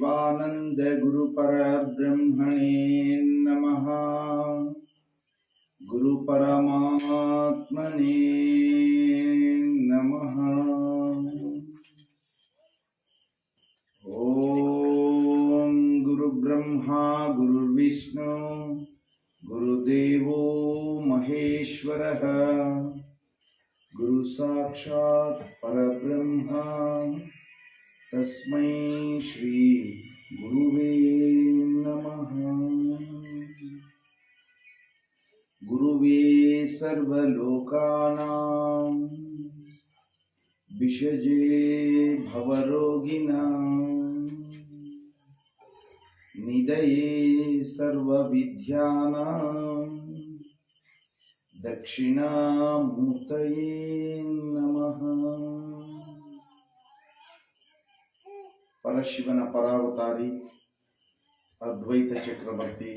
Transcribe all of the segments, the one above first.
शिवानंद गुरु परब्रह्मणे नमः। गुरु परमात्मने नमः। ओम गुरु ब्रह्मा गुरुर्विष्णु गुरुदेवो महेश्वरः गुरु साक्षात् परब्रह्मा तस्मै श्री गुरुवे नमः। गुरुवे सर्वलोकानां विषजे भवरोगिणां निधये सर्वविद्यानां दक्षिणामूर्तये नमः। परशिवन परावतारी अद्वैत चक्रवर्ती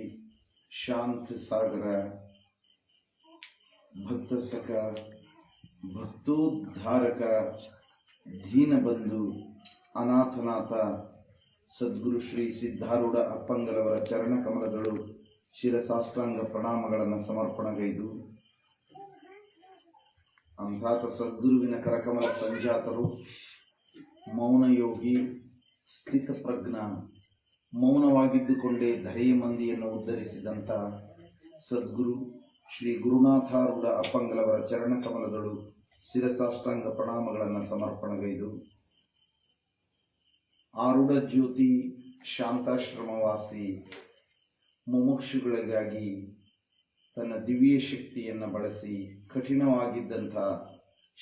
शांत सागर भक्त सख भक्तोद्धारक दीनबंधु अनाथनाಥ ಸದ್ಗುರು ಶ್ರೀ ಸಿದ್ಧಾರೂಢ ಅಪ್ಪಂಗಲವರ ಚರಣ ಕಮಲಗಳು ಶಿರಸಾಷ್ಟಾಂಗ ಪ್ರಣಾಮಗಳನ್ನು ಸಮರ್ಪಣಗೈದು ಅಂಥಾತ ಸದ್ಗುರುವಿನ ಕರಕಮಲ ಸಂಜಾತರು ಮೌನಯೋಗಿ ಸ್ಥಿತಪ್ರಜ್ಞ ಮೌನವಾಗಿದ್ದುಕೊಂಡೇ ಧರೆಯ ಮಂದಿಯನ್ನು ಉದ್ಧರಿಸಿದಂಥ ಸದ್ಗುರು ಶ್ರೀ ಗುರುನಾಥಾರೂಢ ಅಪ್ಪಂಗಲವರ ಚರಣ ಕಮಲಗಳು ಶಿರಸಾಷ್ಟಾಂಗ ಪ್ರಣಾಮಗಳನ್ನು ಸಮರ್ಪಣಗೈದು ಆರೂಢ ಜ್ಯೋತಿ ಶಾಂತಾಶ್ರಮವಾಸಿ ಮುಮುಕ್ಷುಗಳಿಗಾಗಿ ತನ್ನ ದಿವ್ಯ ಶಕ್ತಿಯನ್ನು ಬಳಸಿ ಕಠಿಣವಾಗಿದ್ದಂಥ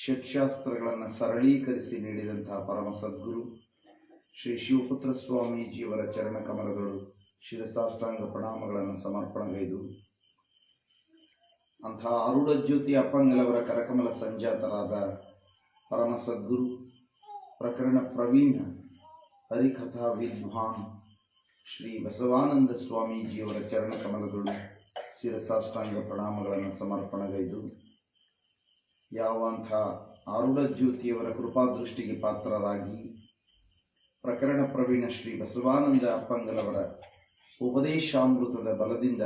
ಷಟ್ಶಾಸ್ತ್ರಗಳನ್ನು ಸರಳೀಕರಿಸಿ ನೀಡಿದಂಥ ಪರಮ ಸದ್ಗುರು ಶ್ರೀ ಶಿವಪುತ್ರ ಸ್ವಾಮೀಜಿಯವರ ಚರಣ ಕಮಲಗಳು ಶಿರಸಾಷ್ಟಾಂಗ ಪ್ರಣಾಮಗಳನ್ನು ಸಮರ್ಪಣಗೈದು ಅಂಥ ಆರೂಢ ಜ್ಯೋತಿ ಅಪ್ಪಂಗಲವರ ಕರಕಮಲ ಸಂಜಾತರಾದ ಪರಮ ಸದ್ಗುರು ಪ್ರಕರಣ ಪ್ರವೀಣ ಹರಿಕಥಾ ವಿದ್ವಾನ್ ಶ್ರೀ ಬಸವಾನಂದ ಸ್ವಾಮೀಜಿಯವರ ಚರಣ ಕಮಲಗಳು ಶಿರಸಾಷ್ಟಾಂಗ ಪ್ರಣಾಮಗಳನ್ನು ಸಮರ್ಪಣಗೈದು ಯಾವಂಥ ಆರೂಢ ಜ್ಯೋತಿಯವರ ಕೃಪಾದೃಷ್ಟಿಗೆ ಪಾತ್ರರಾಗಿ ಪ್ರಕರಣ ಪ್ರವೀಣ ಶ್ರೀ ಬಸವಾನಂದ ಅಪ್ಪಂಗಲವರ ಉಪದೇಶಾಮೃತದ ಬಲದಿಂದ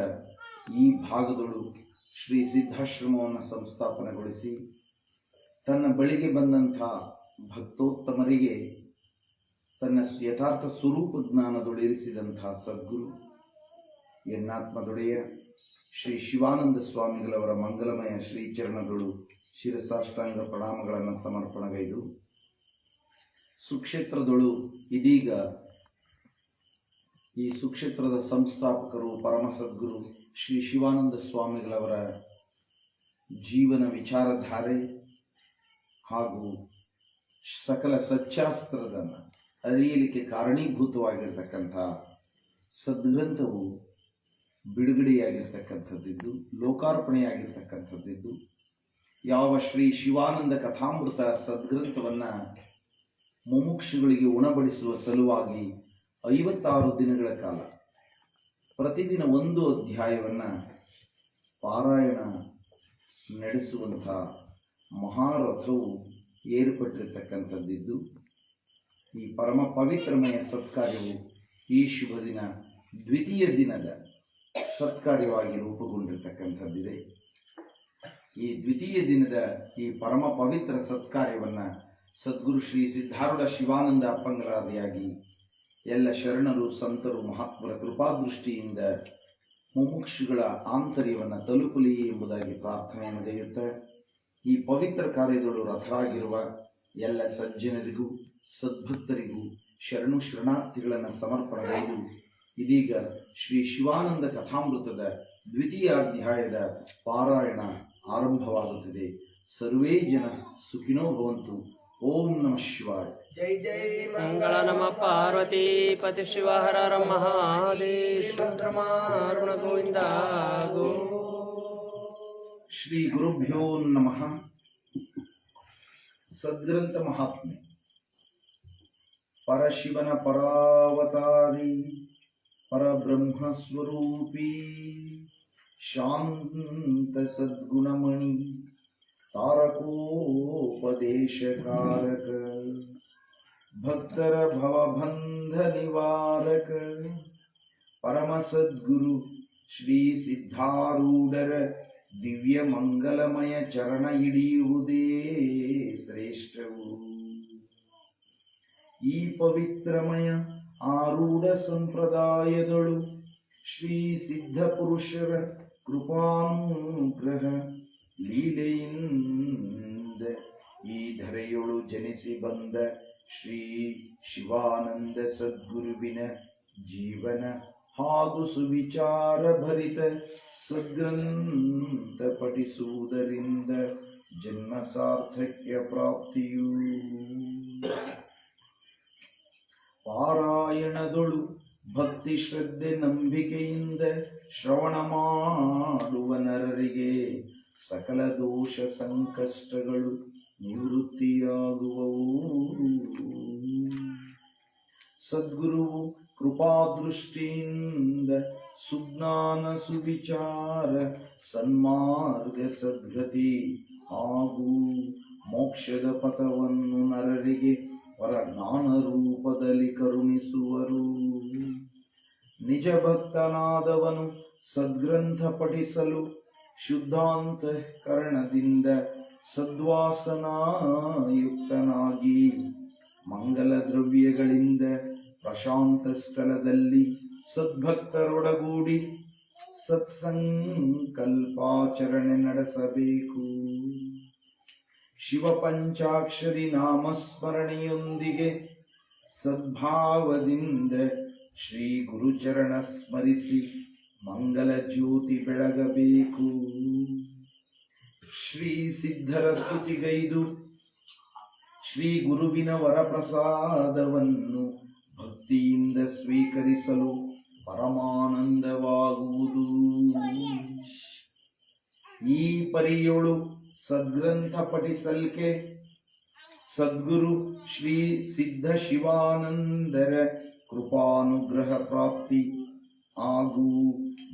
ಈ ಭಾಗದಳು ಶ್ರೀ ಸಿದ್ಧಾಶ್ರಮವನ್ನು ಸಂಸ್ಥಾಪನೆಗೊಳಿಸಿ ತನ್ನ ಬಳಿಗೆ ಬಂದಂಥ ಭಕ್ತೋತ್ತಮರಿಗೆ ತನ್ನ ಯಥಾರ್ಥ ಸ್ವರೂಪ ಜ್ಞಾನದೊಳಿರಿಸಿದಂಥ ಸದ್ಗುರು ಎನ್ನಾತ್ಮದೊಡೆಯ ಶ್ರೀ ಶಿವಾನಂದ ಸ್ವಾಮಿಗಳವರ ಮಂಗಲಮಯ ಶ್ರೀಚರಣಗಳು ಶಿರಸಾಷ್ಟಾಂಗ ಪ್ರಣಾಮಗಳನ್ನು ಸಮರ್ಪಣಗೈದು ಸುಕ್ಷೇತ್ರದಳು ಇದೀಗ ಈ ಸುಕ್ಷೇತ್ರದ ಸಂಸ್ಥಾಪಕರು ಪರಮ ಸದ್ಗುರು ಶ್ರೀ ಶಿವಾನಂದ ಸ್ವಾಮಿಗಳವರ ಜೀವನ ವಿಚಾರಧಾರೆ ಹಾಗೂ ಸಕಲ ಸಚ್ಚಾಸ್ತ್ರದನ್ನು ಅರಿಯಲಿಕ್ಕೆ ಕಾರಣೀಭೂತವಾಗಿರ್ತಕ್ಕಂಥ ಸದ್ಗ್ರಂಥವು ಬಿಡುಗಡೆಯಾಗಿರ್ತಕ್ಕಂಥದ್ದಿದ್ದು ಲೋಕಾರ್ಪಣೆಯಾಗಿರ್ತಕ್ಕಂಥದ್ದಿದ್ದು ಯಾವ ಶ್ರೀ ಶಿವಾನಂದ ಕಥಾಮೃತ ಸದ್ಗ್ರಂಥವನ್ನು ಮುಮುಕ್ಷುಗಳಿಗೆ ಉಣಬಡಿಸುವ ಸಲುವಾಗಿ 56 ದಿನಗಳ ಕಾಲ ಪ್ರತಿದಿನ ಒಂದು ಅಧ್ಯಾಯವನ್ನು ಪಾರಾಯಣ ನಡೆಸುವಂಥ ಮಹಾರಥವು ಏರ್ಪಟ್ಟಿರ್ತಕ್ಕಂಥದ್ದಿದ್ದು ಈ ಪರಮ ಪವಿತ್ರಮಯ ಸತ್ಕಾರ್ಯವು ಈ ಶುಭ ದಿನ ದ್ವಿತೀಯ ದಿನದ ಸತ್ಕಾರ್ಯವಾಗಿ ರೂಪುಗೊಂಡಿರ್ತಕ್ಕಂಥದ್ದಿದೆ. ಈ ದ್ವಿತೀಯ ದಿನದ ಈ ಪರಮ ಪವಿತ್ರ ಸತ್ಕಾರ್ಯವನ್ನು ಸದ್ಗುರು ಶ್ರೀ ಸಿದ್ಧಾರೂಢ ಶಿವಾನಂದ ಅಪ್ಪಂಗಲಾದಿಯಾಗಿ ಎಲ್ಲ ಶರಣರು ಸಂತರು ಮಹಾತ್ಮರ ಕೃಪಾದೃಷ್ಟಿಯಿಂದ ಮುಮುಕ್ಷುಗಳ ಆಂತರ್ಯವನ್ನು ತಲುಪಲಿ ಎಂಬುದಾಗಿ ಪ್ರಾರ್ಥನೆಯನ್ನು ಗೈಯುತ್ತಾ ಈ ಪವಿತ್ರ ಕಾರ್ಯದಳು ರಥರಾಗಿರುವ ಎಲ್ಲ ಸಜ್ಜನರಿಗೂ ಸದ್ಭಕ್ತರಿಗೂ ಶರಣು ಶರಣಾರ್ಥಿಗಳನ್ನು ಸಮರ್ಪಣೆಗೈದು ಇದೀಗ ಶ್ರೀ ಶಿವಾನಂದ ಕಥಾಮೃತದ ದ್ವಿತೀಯ ಅಧ್ಯಾಯದ ಪಾರಾಯಣ ಆರಂಭವಾಗುತ್ತಿದೆ. ಸರ್ವೇ ಜನ ಸುಖಿನೋ ಭವಂತು. ಓಂ ನಮಃ ಶಿವಾಯ. जय जय मंगल नमः पार्वती पति शिव हर हर महादेव रमारुण गोविंद गो. ಶ್ರೀ ಗುರುಭ್ಯೋ ನಮಃ. ಸದ್ಗ್ರಂಥ ಮಹಾತ್ಮೆ ಪರಶಿವನ ಪರಾವತಾರಿ ಪರಬ್ರಹ್ಮಸ್ವರೂಪಿ ಶಾಂತ ಸದ್ಗುಣಮಣಿ ತಾರಕೋಪದೇಶಕಾರಕ ಭಕ್ತರ ಭವಬಂಧ ನಿವಾರಕ ಪರಮ ಸದ್ಗುರು ಶ್ರೀ ಸಿದ್ಧಾರೂಢರ ದಿವ್ಯ ಮಂಗಲಮಯ ಚರಣ ಹಿಡಿಯುವುದೇ ಶ್ರೇಷ್ಠವು. ಈ ಪವಿತ್ರಮಯ ಆರೂಢ ಸಂಪ್ರದಾಯದಳು ಶ್ರೀ ಸಿದ್ಧ ಪುರುಷರ ಕೃಪಾನುಗ್ರಹ ಲೀಲೆಯಿಂದ ಈ ಧರೆಯೊಳು ಜನಿಸಿ ಬಂದ ಶ್ರೀ ಶಿವಾನಂದ ಸದ್ಗುರುವಿನ ಜೀವನ ಹಾಗೂ ಸುವಿಚಾರ ಭರಿತ ಸದ್ಗ್ರಂಥ ಪಠಿಸುವುದರಿಂದ ಜನ್ಮ ಸಾರ್ಥಕ್ಯ ಪ್ರಾಪ್ತಿಯು. ಪಾರಾಯಣದೊಳು ಭಕ್ತಿ ಶ್ರದ್ಧೆ ನಂಬಿಕೆಯಿಂದ ಶ್ರವಣ ಮಾಡುವ ನರರಿಗೆ ಸಕಲ ದೋಷ ಸಂಕಷ್ಟಗಳು ನಿವೃತ್ತಿಯಾಗುವವು. ಸದ್ಗುರುವು ಕೃಪಾದೃಷ್ಟಿಯಿಂದ ಸುಜ್ಞಾನ ಸುವಿಚಾರ ಸನ್ಮಾರ್ಗ ಸದ್ಗತಿ ಹಾಗೂ ಮೋಕ್ಷದ ಪಥವನ್ನು ನರರಿಗೆ ವರಜ್ಞಾನ ರೂಪದಲ್ಲಿ ಕರುಣಿಸುವರು. ನಿಜ ಭಕ್ತನಾದವನು ಸದ್ಗ್ರಂಥ ಪಠಿಸಲು ಶುದ್ಧಾಂತಃಕರಣದಿಂದ ಸದ್ವಾಸನಾಯುಕ್ತನಾಗಿ ಮಂಗಲ ದ್ರವ್ಯಗಳಿಂದ ಪ್ರಶಾಂತ ಸ್ಥಳದಲ್ಲಿ ಸದ್ಭಕ್ತರೊಡಗೂಡಿ ಸತ್ಸಂಕಲ್ಪಾಚರಣೆ ನಡೆಸಬೇಕು. ಶಿವಪಂಚಾಕ್ಷರಿ ನಾಮಸ್ಮರಣೆಯೊಂದಿಗೆ ಸದ್ಭಾವದಿಂದ ಶ್ರೀ ಗುರುಚರಣ ಸ್ಮರಿಸಿ ಮಂಗಲ ಜ್ಯೋತಿ ಬೆಳಗಬೇಕು. ಶ್ರೀ ಸಿದ್ಧರ ಸ್ತುತಿಗೈದು ಶ್ರೀ ಗುರುವಿನ ವರಪ್ರಸಾದವನ್ನು ಭಕ್ತಿಯಿಂದ ಸ್ವೀಕರಿಸಲು ಪರಮಾನಂದವಾಗುವುದು. ಈ ಪರಿಯೊಳು ಸದ್ಗ್ರಂಥ ಪಠಿಸಲ್ಕೆ ಸದ್ಗುರು ಶ್ರೀ ಸಿದ್ಧ ಶಿವಾನಂದರ ಕೃಪಾನುಗ್ರಹ ಪ್ರಾಪ್ತಿ ಹಾಗೂ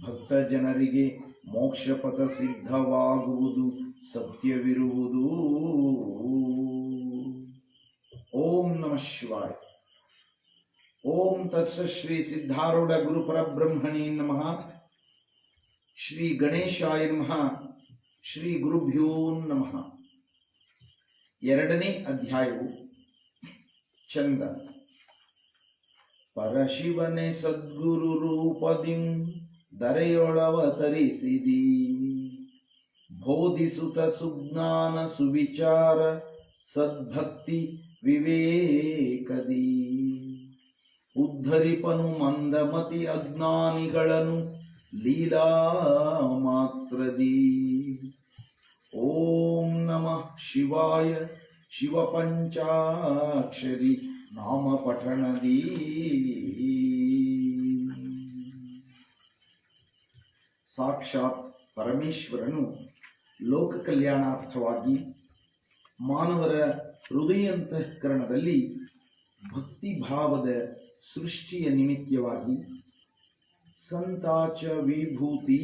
ಭಕ್ತ ಜನರಿಗೆ ಮೋಕ್ಷಪಥ ಸಿದ್ಧವಾಗುವುದು ಸತ್ಯವಿರುವುದು. ಓಂ ನಮಃ ಶಿವಾಯ. ಓಂ ತತ್ಸತ್. ಶ್ರೀ ಸಿದ್ಧಾರೂಢ ಗುರು ಪರಬ್ರಹ್ಮಣೇ ನಮಃ. ಶ್ರೀ ಗಣೇಶಾಯ ನಮಃ. ಶ್ರೀ ಗುರುಭ್ಯೋ ನಮಃ. ಎರಡನೇ ಅಧ್ಯಾಯವು ಚಂದ. ಪರಶಿವನೇ ಸದ್ಗುರು ರೂಪದಿಂ ಧರೆಯೊಳವತರಿಸಿದಿ, ಬೋಧಿಸುತ್ತ ಸುಜ್ಞಾನ ಸುವಿಚಾರ ಸದ್ಭಕ್ತಿ ವಿವೇಕದಿ, ಉದ್ಧರಿಪನು ಮಂದಮತಿ ಅಜ್ಞಾನಿಗಳನ್ನು ಲೀಲಾ ಮಾತ್ರದಿ. ಓಂ ನಮಃ ಶಿವಾಯ. ಶಿವಪಂಚಾಕ್ಷರಿ ನಾಮ ಪಠಣದಿ ಸಾಕ್ಷಾತ್ ಪರಮೇಶ್ವರನು ಲೋಕ ಕಲ್ಯಾಣಾರ್ಥವಾಗಿ ಮಾನವರ ಹೃದಯಾಂತಃಕರಣದಲ್ಲಿ ಭಕ್ತಿಭಾವದ ಸೃಷ್ಟಿಯ ನಿಮಿತ್ತವಾಗಿ ಸಂತಾಚ ವಿಭೂತಿ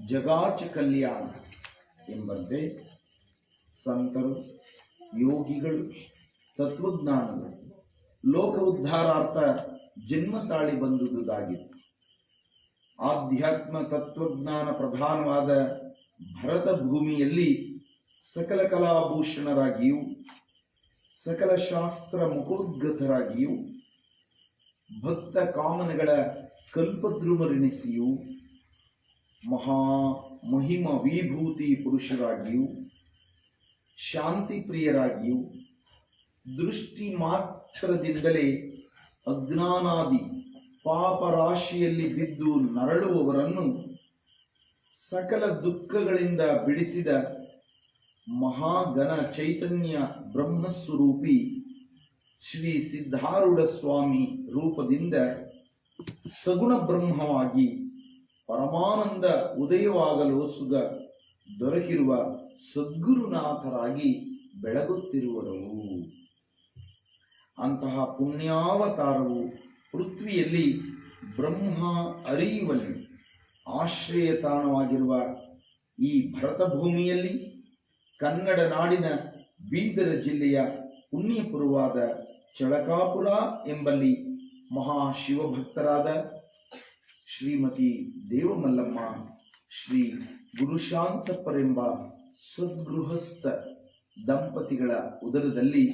ಜಗಾಚ ಕಲ್ಯಾಣ ಎಂಬಂತೆ ಸಂತರು, ಯೋಗಿಗಳು, ತತ್ವಜ್ಞಾನಗಳು ಲೋಕ ಉದ್ಧಾರಾರ್ಥ ಜನ್ಮ ತಾಳಿ ಬಂದುದಾಗಿತ್ತು. ಆಧ್ಯಾತ್ಮ ತತ್ವಜ್ಞಾನ ಪ್ರಧಾನವಾದ ಭರತ ಭೂಮಿಯಲ್ಲಿ ಸಕಲ ಕಲಾಭೂಷಣರಾಗಿಯೂ ಸಕಲ ಶಾಸ್ತ್ರ ಮುಖೋದ್ಗತರಾಗಿಯೂ ಭಕ್ತ ಕಾಮನೆಗಳ ಕಲ್ಪದ್ರುಮರೆನಿಸಿಯೂ ಮಹಾ ಮಹಿಮ ವಿಭೂತಿ ಪುರುಷರಾಗಿಯೂ ಶಾಂತಿ ಪ್ರಿಯರಾಗಿಯೂ ದೃಷ್ಟಿ ಮಾತ್ರದಿಂದಲೇ ಅಜ್ಞಾನಾದಿ ಪಾಪರಾಶಿಯಲ್ಲಿ ಬಿದ್ದು ನರಳುವವರನ್ನು ಸಕಲ ದುಃಖಗಳಿಂದ ಬಿಡಿಸಿದ ಮಹಾಗಣ ಚೈತನ್ಯ ಬ್ರಹ್ಮಸ್ವರೂಪಿ ಶ್ರೀ ಸಿದ್ಧಾರೂಢ ಸ್ವಾಮಿ ರೂಪದಿಂದ ಸಗುಣ ಬ್ರಹ್ಮವಾಗಿ ಪರಮಾನಂದ ಉದಯವಾಗಲು ಸುಗ ದೊರಕಿರುವ ಸದ್ಗುರುನಾಥರಾಗಿ ಬೆಳಗುತ್ತಿರುವರು. ಅಂತಹ ಪುಣ್ಯಾವತಾರವು ಪೃಥ್ವಿಯಲ್ಲಿ ಬ್ರಹ್ಮ ಅರಿಯುವಲ್ಲಿ ಆಶ್ರಯ ತಾಣವಾಗಿರುವ ಈ ಭರತ ಭೂಮಿಯಲ್ಲಿ ಕನ್ನಡ ನಾಡಿನ ಬೀದರ ಜಿಲ್ಲೆಯ ಪುಣ್ಯಪುರವಾದ ಚಳಕಾಪುರ ಎಂಬಲ್ಲಿ ಮಹಾಶಿವಭಕ್ತರಾದ ಶ್ರೀಮತಿ ದೇವಮಲ್ಲಮ್ಮ ಶ್ರೀ ಗುರುಶಾಂತಪ್ಪರೆಂಬ ಸದ್ಗೃಹಸ್ಥ ದಂಪತಿಗಳ ಉದರದಲ್ಲಿ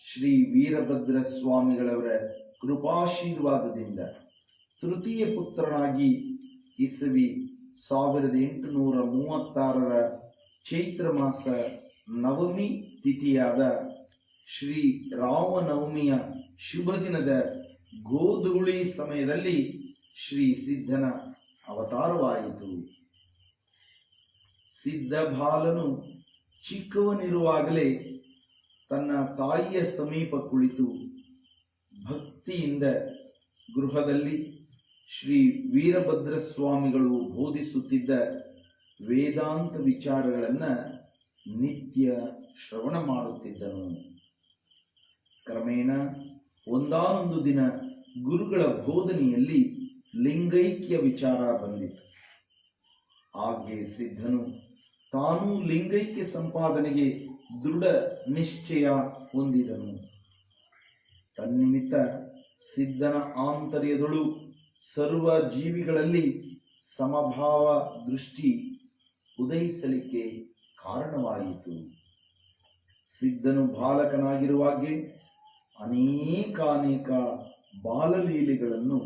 ಶ್ರೀ ವೀರಭದ್ರ ಸ್ವಾಮಿಗಳವರ ಕೃಪಾಶೀರ್ವಾದದಿಂದ ತೃತೀಯ ಪುತ್ರನಾಗಿ ಇಸವಿ 1836 ಚೈತ್ರ ಮಾಸ ನವಮಿ ತಿಥಿಯಾದ ಶ್ರೀ ರಾಮನವಮಿಯ ಶುಭ ದಿನದ ಗೋಧೂಳಿ ಸಮಯದಲ್ಲಿ ಶ್ರೀ ಸಿದ್ಧನ ಅವತಾರವಾಯಿತು. ಸಿದ್ಧ ಬಾಲನು ಚಿಕ್ಕವನಿರುವಾಗಲೇ ತನ್ನ ತಾಯಿಯ ಸಮೀಪ ಕುಳಿತು ಭಕ್ತಿಯಿಂದ ಗೃಹದಲ್ಲಿ ಶ್ರೀ ವೀರಭದ್ರ ಸ್ವಾಮಿಗಳು ಬೋಧಿಸುತ್ತಿದ್ದ ವೇದಾಂತ ವಿಚಾರಗಳನ್ನು ನಿತ್ಯ ಶ್ರವಣ ಮಾಡುತ್ತಿದ್ದನು. ಕ್ರಮೇಣ ಒಂದಾನೊಂದು ದಿನ ಗುರುಗಳ ಬೋಧನೆಯಲ್ಲಿ ಲಿಂಗೈಕ್ಯ ವಿಚಾರ ಬಂದಿತು. ಹಾಗೆ ಸಿದ್ಧನು ತಾನೂ ಲಿಂಗೈಕ್ಯ ಸಂಪಾದನೆಗೆ ದೃಢ ನಿಶ್ಚಯ ಹೊಂದಿದನು. ತನ್ನಿಮಿತ್ತ ಸಿದ್ಧನ ಆಂತರ್ಯದಳು ಸರ್ವ ಜೀವಿಗಳಲ್ಲಿ ಸಮಭಾವ ದೃಷ್ಟಿ ಉದಯಿಸಲಿಕ್ಕೆ ಕಾರಣವಾಯಿತು. ಸಿದ್ಧನು ಬಾಲಕನಾಗಿರುವಾಗೆ ಅನೇಕಾನೇಕ ಬಾಲಲೀಲೆಗಳನ್ನು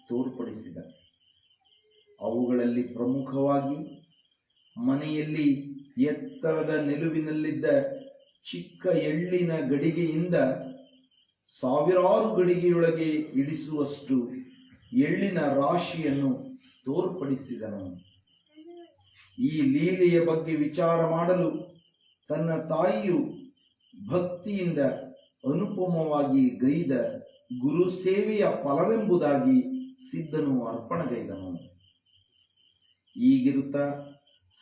ತೋರ್ಪಡಿಸಿದ. ಅವುಗಳಲ್ಲಿ ಪ್ರಮುಖವಾಗಿ ಮನೆಯಲ್ಲಿ ಎತ್ತರದ ನಿಲುವಿನಲ್ಲಿದ್ದ ಚಿಕ್ಕ ಎಳ್ಳಿನ ಗಡಿಗೆಯಿಂದ ಸಾವಿರಾರು ಗಡಿಗೆಯೊಳಗೆ ಇಡಿಸುವಷ್ಟು ಎಳ್ಳಿನ ರಾಶಿಯನ್ನು ತೋರ್ಪಡಿಸಿದನು. ಈ ಲೀಲೆಯ ಬಗ್ಗೆ ವಿಚಾರ ಮಾಡಲು ತನ್ನ ತಾಯಿಯು ಭಕ್ತಿಯಿಂದ ಅನುಪಮವಾಗಿ ಗೈದ ಗುರು ಸೇವೆಯ ಫಲವೆಂಬುದಾಗಿ ಸಿದ್ಧನು ಅರ್ಪಣೆಗೈದನು. ಈಗಿರುತ್ತಾ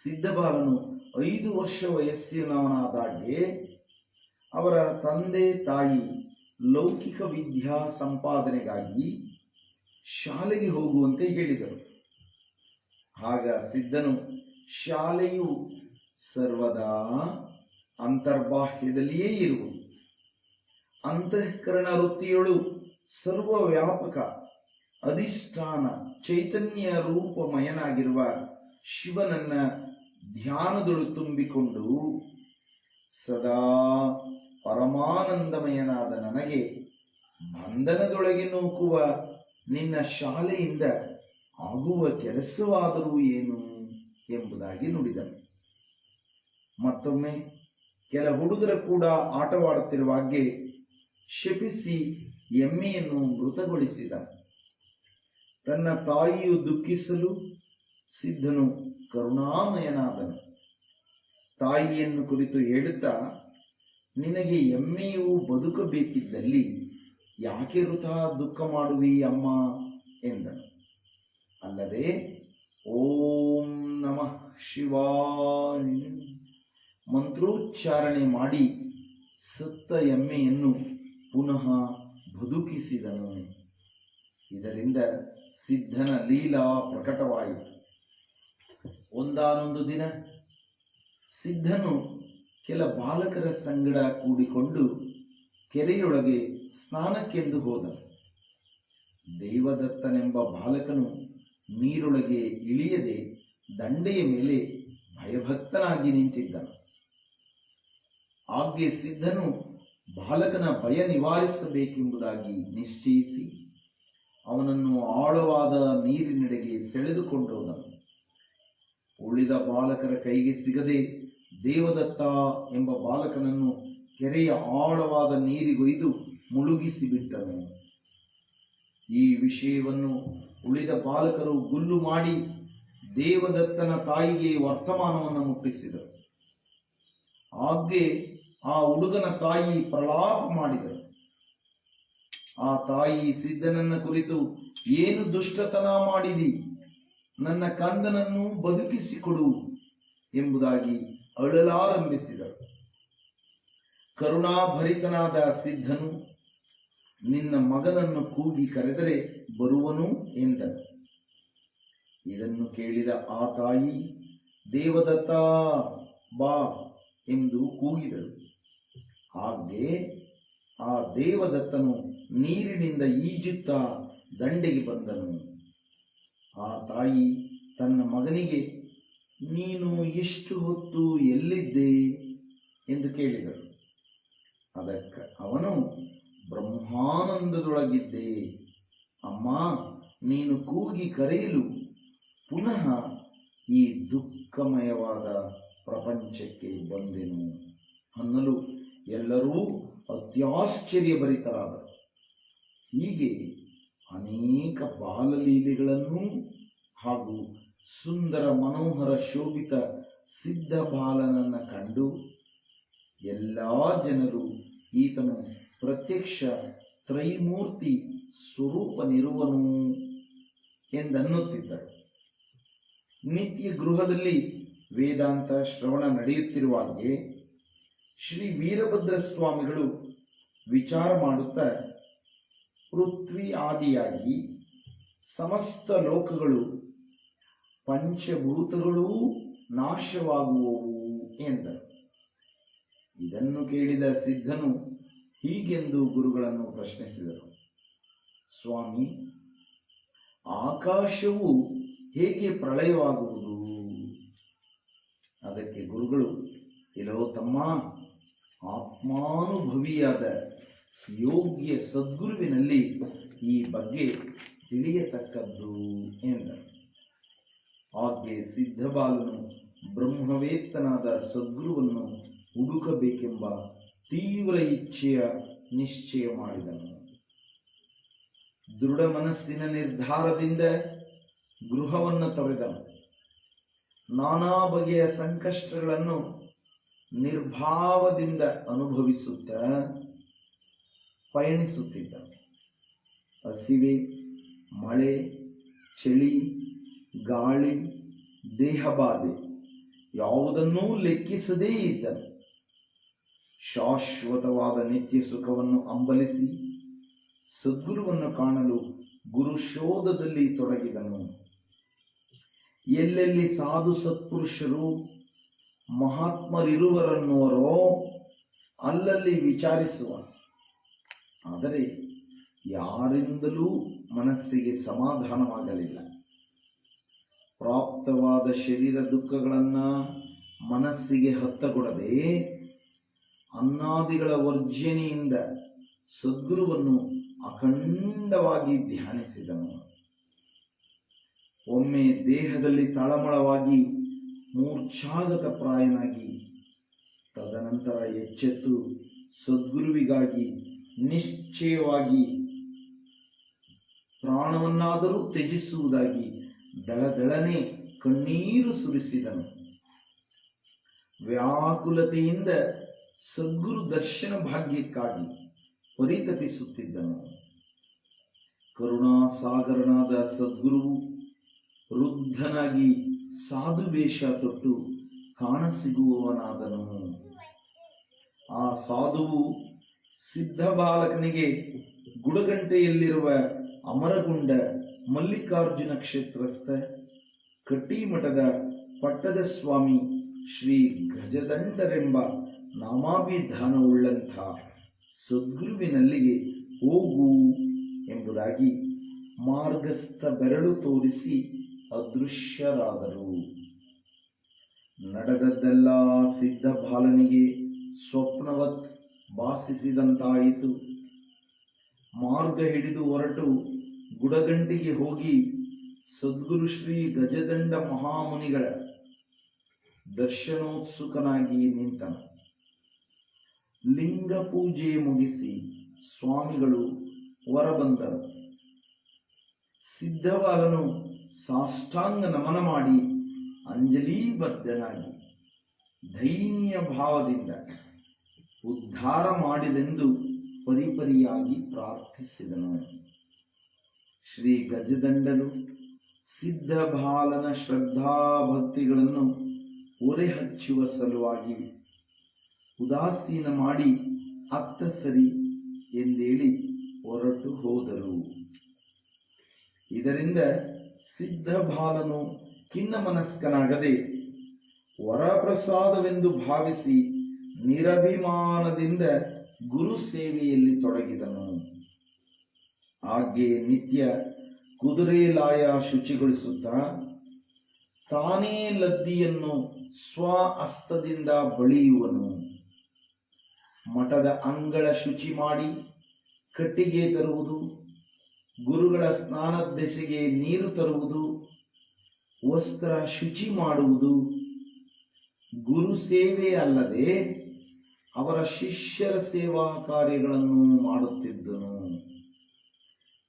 ಸಿದ್ಧಬಾಲನು 5 ವರ್ಷ ವಯಸ್ಸಿನವನಾದಾಗೆ ಅವರ ತಂದೆ ತಾಯಿ ಲೌಕಿಕ ವಿದ್ಯಾ ಸಂಪಾದನೆಗಾಗಿ ಶಾಲೆಗೆ ಹೋಗುವಂತೆ ಹೇಳಿದರು. ಆಗ ಸಿದ್ಧನು ಶಾಲೆಯು ಸರ್ವದಾ ಅಂತರ್ಬಾಹ್ಯದಲ್ಲಿಯೇ ಇರುವುದು, ಅಂತಃಕರಣ ವೃತ್ತಿಯೊಳು ಸರ್ವವ್ಯಾಪಕ ಅಧಿಷ್ಠಾನ ಚೈತನ್ಯ ರೂಪಮಯನಾಗಿರುವ ಶಿವನನ್ನ ಧ್ಯಾನದೊಳು ತುಂಬಿಕೊಂಡು ಸದಾ ಪರಮಾನಂದಮಯನಾದ ನನಗೆ ಬಂಧನದೊಳಗೆ ನೂಕುವ ನಿನ್ನ ಶಾಲೆಯಿಂದ ಆಗುವ ಕೆಲಸವಾದರೂ ಏನು ಎಂಬುದಾಗಿ ನುಡಿದನು. ಮತ್ತೊಮ್ಮೆ ಕೆಲ ಹುಡುಗರ ಕೂಡ ಆಟವಾಡುತ್ತಿರುವಾಗೆ ಶಪಿಸಿ ಎಮ್ಮೆಯನ್ನು ಮೃತಗೊಳಿಸಿದ. ತನ್ನ ತಾಯಿಯು ದುಃಖಿಸಲು ಸಿದ್ಧನು ಕರುಣಾಮಯನಾದನು. ತಾಯಿಯನ್ನು ಕುರಿತು ಹೇಳುತ್ತಾ, ನಿನಗೆ ಎಮ್ಮೆಯು ಬದುಕಬೇಕಿದ್ದಲ್ಲಿ ಯಾಕೆ ವೃಥಾ ದುಃಖ ಮಾಡುವಿ ಅಮ್ಮ ಎಂದನು. ಅಲ್ಲದೆ ಓಂ ನಮಃ ಶಿವಾಯ ಮಂತ್ರೋಚ್ಚಾರಣೆ ಮಾಡಿ ಸತ್ತ ಎಮ್ಮೆಯನ್ನು ಪುನಃ ಬದುಕಿಸಿದನು. ಇದರಿಂದ ಸಿದ್ಧನ ಲೀಲಾ ಪ್ರಕಟವಾಯಿತು. ಒಂದಾನೊಂದು ದಿನ ಸಿದ್ಧನು ಕೆಲ ಬಾಲಕರ ಸಂಗಡ ಕೂಡಿಕೊಂಡು ಕೆರೆಯೊಳಗೆ ಸ್ನಾನಕ್ಕೆಂದು ಹೋದನು. ದೇವದತ್ತನೆಂಬ ಬಾಲಕನು ನೀರೊಳಗೆ ಇಳಿಯದೆ ದಂಡೆಯ ಮೇಲೆ ಭಯಭಕ್ತನಾಗಿ ನಿಂತಿದ್ದನು. ಆಗ್ಗೆ ಸಿದ್ಧನು ಬಾಲಕನ ಭಯ ನಿವಾರಿಸಬೇಕೆಂಬುದಾಗಿ ನಿಶ್ಚಯಿಸಿ ಅವನನ್ನು ಆಳವಾದ ನೀರಿನೆಡೆಗೆ ಸೆಳೆದುಕೊಂಡೋದನು. ಉಳಿದ ಬಾಲಕರ ಕೈಗೆ ಸಿಗದೆ ದೇವದತ್ತ ಎಂಬ ಬಾಲಕನನ್ನು ಕೆರೆಯ ಆಳವಾದ ನೀರಿಗೊಯ್ದು ಮುಳುಗಿಸಿಬಿಟ್ಟನು. ಈ ವಿಷಯವನ್ನು ಉಳಿದ ಬಾಲಕರು ಗುಲ್ಲು ಮಾಡಿ ದೇವದತ್ತನ ತಾಯಿಗೆ ವರ್ತಮಾನವನ್ನು ಮುಟ್ಟಿಸಿದರು. ಹಾಗೆ ಆ ಹುಡುಗನ ತಾಯಿ ಪ್ರಲಾಪ ಮಾಡಿದರು. ಆ ತಾಯಿ ಸಿದ್ಧನನ್ನ ಕುರಿತು, ಏನು ದುಷ್ಟತನ ಮಾಡಿದಿ, ನನ್ನ ಕಂದನನ್ನು ಬದುಕಿಸಿಕೊಡು ಎಂಬುದಾಗಿ ಅಳಲಾರಂಭಿಸಿದರು. ಕರುಣಾಭರಿತನಾದ ಸಿದ್ಧನು, ನಿನ್ನ ಮಗನನ್ನು ಕೂಗಿ ಕರೆದರೆ ಬರುವನು ಎಂದನು. ಇದನ್ನು ಕೇಳಿದ ಆ ತಾಯಿ, ದೇವದತ್ತ ಬಾ ಎಂದು ಕೂಗಿದಳು. ಹಾಗೆ ಆ ದೇವದತ್ತನು ನೀರಿನಿಂದ ಈಜುತ್ತಾ ದಂಡೆಗೆ ಬಂದನು. ಆ ತಾಯಿ ತನ್ನ ಮಗನಿಗೆ, ನೀನು ಇಷ್ಟು ಹೊತ್ತು ಎಲ್ಲಿದ್ದೆ ಎಂದು ಕೇಳಿದಳು. ಅದಕ್ಕೆ ಅವನು, ಬ್ರಹ್ಮಾನಂದದೊಳಗಿದ್ದೆ ಅಮ್ಮ, ನೀನು ಕೂಗಿ ಕರೆಯಲು ಪುನಃ ಈ ದುಃಖಮಯವಾದ ಪ್ರಪಂಚಕ್ಕೆ ಬಂದೆನು ಅನ್ನಲು ಎಲ್ಲರೂ ಅತ್ಯಾಶ್ಚರ್ಯಭರಿತರಾದರು. ಹೀಗೆ ಅನೇಕ ಬಾಲಲೀಲೆಗಳನ್ನು ಹಾಗೂ ಸುಂದರ ಮನೋಹರ ಶೋಭಿತ ಸಿದ್ಧ ಬಾಲನನ್ನು ಕಂಡು ಎಲ್ಲ ಜನರು ಈತನು ಪ್ರತ್ಯಕ್ಷ ತ್ರೈಮೂರ್ತಿ ಸ್ವರೂಪನಿರುವನು ಎಂದನ್ನುತ್ತಿದ್ದರು. ನಿತ್ಯ ಗೃಹದಲ್ಲಿ ವೇದಾಂತ ಶ್ರವಣ ನಡೆಯುತ್ತಿರುವಾಗೆ ಶ್ರೀ ವೀರಭದ್ರ ಸ್ವಾಮಿಗಳು ವಿಚಾರ ಮಾಡುತ್ತಾ, ಪೃಥ್ವಿ ಆದಿಯಾಗಿ ಸಮಸ್ತ ಲೋಕಗಳು ಪಂಚಭೂತಗಳೂ ನಾಶವಾಗುವವು ಎಂದರು. ಇದನ್ನು ಕೇಳಿದ ಸಿದ್ಧನು ಹೀಗೆಂದು ಗುರುಗಳನ್ನು ಪ್ರಶ್ನಿಸಿದರು. ಸ್ವಾಮಿ, ಆಕಾಶವು ಹೇಗೆ ಪ್ರಳಯವಾಗುವುದು? ಅದಕ್ಕೆ ಗುರುಗಳು, ಇಲ್ಲೋ ತಮ್ಮ, ಆತ್ಮಾನುಭವಿಯಾದ ಯೋಗ್ಯ ಸದ್ಗುರುವಿನಲ್ಲಿ ಈ ಬಗ್ಗೆ ತಿಳಿಯತಕ್ಕದ್ದು ಎಂದರು. ಹಾಗೆ ಸಿದ್ಧಬಾಲನು ಬ್ರಹ್ಮವೇತ್ತನಾದ ಸದ್ಗುರುವನ್ನು ಹುಡುಕಬೇಕೆಂಬ ತೀವ್ರ ಇಚ್ಛೆಯ ನಿಶ್ಚಯ ಮಾಡಿದನು. ದೃಢ ಮನಸ್ಸಿನ ನಿರ್ಧಾರದಿಂದ ಗೃಹವನ್ನು ತೊರೆದನು. ನಾನಾ ಬಗೆಯ ಸಂಕಷ್ಟಗಳನ್ನು ನಿರ್ಭಾವದಿಂದ ಅನುಭವಿಸುತ್ತಾ ಪಯಣಿಸುತ್ತಿದ್ದನು. ಹಸಿವೆ, ಮಳೆ, ಚಳಿ, ಗಾಳಿ, ದೇಹಬಾಧೆ ಯಾವುದನ್ನೂ ಲೆಕ್ಕಿಸದೇ ಇದ್ದನು. ಶಾಶ್ವತವಾದ ನಿತ್ಯ ಸುಖವನ್ನು ಹಂಬಲಿಸಿ ಸದ್ಗುರುವನ್ನು ಕಾಣಲು ಗುರುಶೋಧದಲ್ಲಿ ತೊಡಗಿದನು. ಎಲ್ಲೆಲ್ಲಿ ಸಾಧು ಸತ್ಪುರುಷರು ಮಹಾತ್ಮರಿರುವರನ್ನುವರೋ ಅಲ್ಲಲ್ಲಿ ವಿಚಾರಿಸುವ. ಆದರೆ ಯಾರಿಂದಲೂ ಮನಸ್ಸಿಗೆ ಸಮಾಧಾನವಾಗಲಿಲ್ಲ. ಪ್ರಾಪ್ತವಾದ ಶರೀರ ದುಃಖಗಳನ್ನು ಮನಸ್ಸಿಗೆ ಹತ್ತಗೊಡದೆ ಅನ್ನಾದಿಗಳ ವರ್ಜನೆಯಿಂದ ಸದ್ಗುರುವನ್ನು ಅಖಂಡವಾಗಿ ಧ್ಯಾನಿಸಿದನು. ಒಮ್ಮೆ ದೇಹದಲ್ಲಿ ತಳಮಳವಾಗಿ ಮೂರ್ಛಾಗತ ಪ್ರಾಯನಾಗಿ ತದನಂತರ ಎಚ್ಚೆತ್ತು ಸದ್ಗುರುವಿಗಾಗಿ ನಿಶ್ಚಯವಾಗಿ ಪ್ರಾಣವನ್ನಾದರೂ ತ್ಯಜಿಸುವುದಾಗಿ ದಳದಳನೆ ಕಣ್ಣೀರು ಸುರಿಸಿದನು. ವ್ಯಾಕುಲತೆಯಿಂದ ಸದ್ಗುರು ದರ್ಶನ ಭಾಗ್ಯಕ್ಕಾಗಿ ಪರಿತಪಿಸುತ್ತಿದ್ದನು. ಕರುಣಾಸಾಗರನಾದ ಸದ್ಗುರುವು ವೃದ್ಧನಾಗಿ ಸಾಧು ವೇಷ ತೊಟ್ಟು ಕಾಣಸಿಗುವವನಾದನು. ಆ ಸಾಧುವು ಸಿದ್ಧ ಬಾಲಕನಿಗೆ ಗುಡಗಂಟೆಯಲ್ಲಿರುವ ಅಮರಗುಂಡ ಮಲ್ಲಿಕಾರ್ಜುನ ಕ್ಷೇತ್ರಸ್ಥ ಕಟ್ಟಿಮಠದ ಪಟ್ಟದ ಸ್ವಾಮಿ ಶ್ರೀ ಗಜದಂಡರೆಂಬ ನಾಮಾಭಿಧಾನವುಳ್ಳಂಥ ಸದ್ಗುರುವಿನಲ್ಲಿಗೆ ಹೋಗು ಎಂಬುದಾಗಿ ಮಾರ್ಗಸ್ಥ ಬೆರಳು ತೋರಿಸಿ ಅದೃಶ್ಯರಾದರು. ನಡೆದದ್ದೆಲ್ಲ ಸಿದ್ಧ ಬಾಲನಿಗೆ ಸ್ವಪ್ನವತ್ ಭಾಸಿಸಿದಂತಾಯಿತು. ಮಾರ್ಗ ಹಿಡಿದು ಹೊರಟು ಗುಡಗಂಟಿಗೆ ಹೋಗಿ ಸದ್ಗುರು ಶ್ರೀ ಗಜದಂಡ ಮಹಾಮುನಿಗಳ ದರ್ಶನೋತ್ಸುಕನಾಗಿ ನಿಂತನು. ಲಿಂಗ ಪೂಜೆ ಮುಗಿಸಿ ಸ್ವಾಮಿಗಳು ಹೊರಬಂದರು. ಸಿದ್ಧಬಾಲನು ಸಾಷ್ಟಾಂಗ ನಮನ ಮಾಡಿ ಅಂಜಲಿಬದ್ಧನಾಗಿ ದೈನ್ಯ ಭಾವದಿಂದ ಉದ್ಧಾರ ಮಾಡಿದೆಂದು ಪರಿಪರಿಯಾಗಿ ಪ್ರಾರ್ಥಿಸಿದನು. ಶ್ರೀ ಗಜದಂಡನು ಸಿದ್ಧಬಾಲನ ಶ್ರದ್ಧಾಭಕ್ತಿಗಳನ್ನು ಒರೆ ಹಚ್ಚುವ ಸಲುವಾಗಿ ಉದಾಸೀನ ಮಾಡಿ ಅತ್ತ ಸರಿ ಎಂದೇಳಿ ಹೊರಟು ಹೋದರು. ಇದರಿಂದ ಸಿದ್ಧಬಾಲನು ಖಿನ್ನಮನಸ್ಕನಾಗದೆ ವರಪ್ರಸಾದವೆಂದು ಭಾವಿಸಿ ನಿರಭಿಮಾನದಿಂದ ಗುರು ಸೇವೆಯಲ್ಲಿ ತೊಡಗಿದನು. ಹಾಗೆ ನಿತ್ಯ ಕುದುರೆ ಲಾಯ ಶುಚಿಗೊಳಿಸುತ್ತಾ ತಾನೇ ಲದ್ದಿಯನ್ನು ಸ್ವ ಹಸ್ತದಿಂದ ಬಳಿಯುವನು. ಮಠದ ಅಂಗಳ ಶುಚಿ ಮಾಡಿ ಕಟ್ಟಿಗೆ ತರುವುದು, ಗುರುಗಳ ಸ್ನಾನದೆಸೆಗೆ ನೀರು ತರುವುದು, ವಸ್ತ್ರ ಶುಚಿ ಮಾಡುವುದು ಗುರು ಸೇವೆ ಅಲ್ಲದೆ ಅವರ ಶಿಷ್ಯರ ಸೇವಾ ಕಾರ್ಯಗಳನ್ನು ಮಾಡುತ್ತಿದ್ದನು.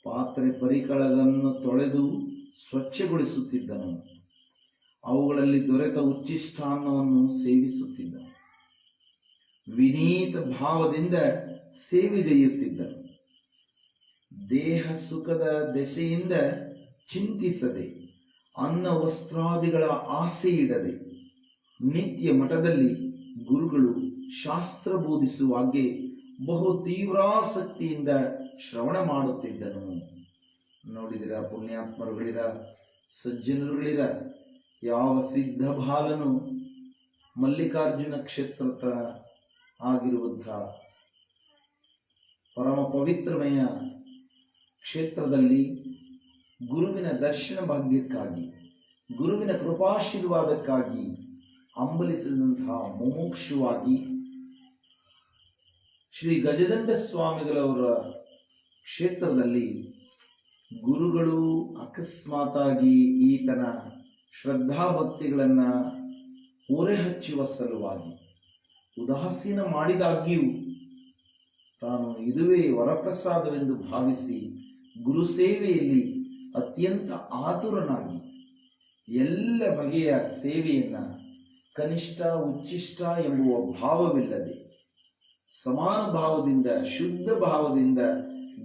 ಪಾತ್ರೆ ಪರಿಕರಗಳನ್ನು ತೊಳೆದು ಸ್ವಚ್ಛಗೊಳಿಸುತ್ತಿದ್ದನು. ಅವುಗಳಲ್ಲಿ ದೊರೆತ ಉಚ್ಚಿಷ್ಟಾನ್ನವನ್ನು ಸೇವಿಸುತ್ತಿದ್ದನು. ವಿನೀತ ಭಾವದಿಂದ ಸೇವೆಗೈಯುತ್ತಿದ್ದನು. ದೇಹ ಸುಖದ ದೆಸೆಯಿಂದ ಚಿಂತಿಸದೆ, ಅನ್ನ ವಸ್ತ್ರಾದಿಗಳ ಆಸೆ ಇಡದೆ, ನಿತ್ಯ ಮಠದಲ್ಲಿ ಗುರುಗಳು ಶಾಸ್ತ್ರ ಬೋಧಿಸುವಾಗೆ ಬಹು ತೀವ್ರಾಸಕ್ತಿಯಿಂದ ಶ್ರವಣ ಮಾಡುತ್ತಿದ್ದನು. ನೋಡಿದಿರ ಪುಣ್ಯಾತ್ಮರುಗಳಿರ, ಸಜ್ಜನರುಗಳಿರ, ಯಾವ ಸಿದ್ಧ ಬಾಲನು ಮಲ್ಲಿಕಾರ್ಜುನ ಕ್ಷೇತ್ರತ ಆಗಿರುವಂಥ ಪರಮ ಪವಿತ್ರಮಯ ಕ್ಷೇತ್ರದಲ್ಲಿ ಗುರುವಿನ ದರ್ಶನ ಭಾಗ್ಯಕ್ಕಾಗಿ, ಗುರುವಿನ ಕೃಪಾಶೀರ್ವಾದಕ್ಕಾಗಿ ಹಂಬಲಿಸಿದಂತಹ ಮುಮುಕ್ಷುವಾಗಿ ಶ್ರೀ ಗಜದಂಡ ಸ್ವಾಮಿಗಳವರ ಕ್ಷೇತ್ರದಲ್ಲಿ ಗುರುಗಳು ಅಕಸ್ಮಾತಾಗಿ ಈತನ ಶ್ರದ್ಧಾಭಕ್ತಿಗಳನ್ನು ಹೊರೆಹಚ್ಚುವ ಸಲುವಾಗಿ ಉದಾಸೀನ ಮಾಡಿದಾಗ್ಯೂ ತಾನು ಇದುವೇ ವರಪ್ರಸಾದವೆಂದು ಭಾವಿಸಿ ಗುರು ಸೇವೆಯಲ್ಲಿ ಅತ್ಯಂತ ಆತುರನಾಗಿ ಎಲ್ಲ ಬಗೆಯ ಸೇವೆಯನ್ನ ಕನಿಷ್ಠ ಉಚ್ಚಿಷ್ಟ ಎಂಬುವ ಭಾವವಿಲ್ಲದೆ ಸಮಾನ ಭಾವದಿಂದ, ಶುದ್ಧ ಭಾವದಿಂದ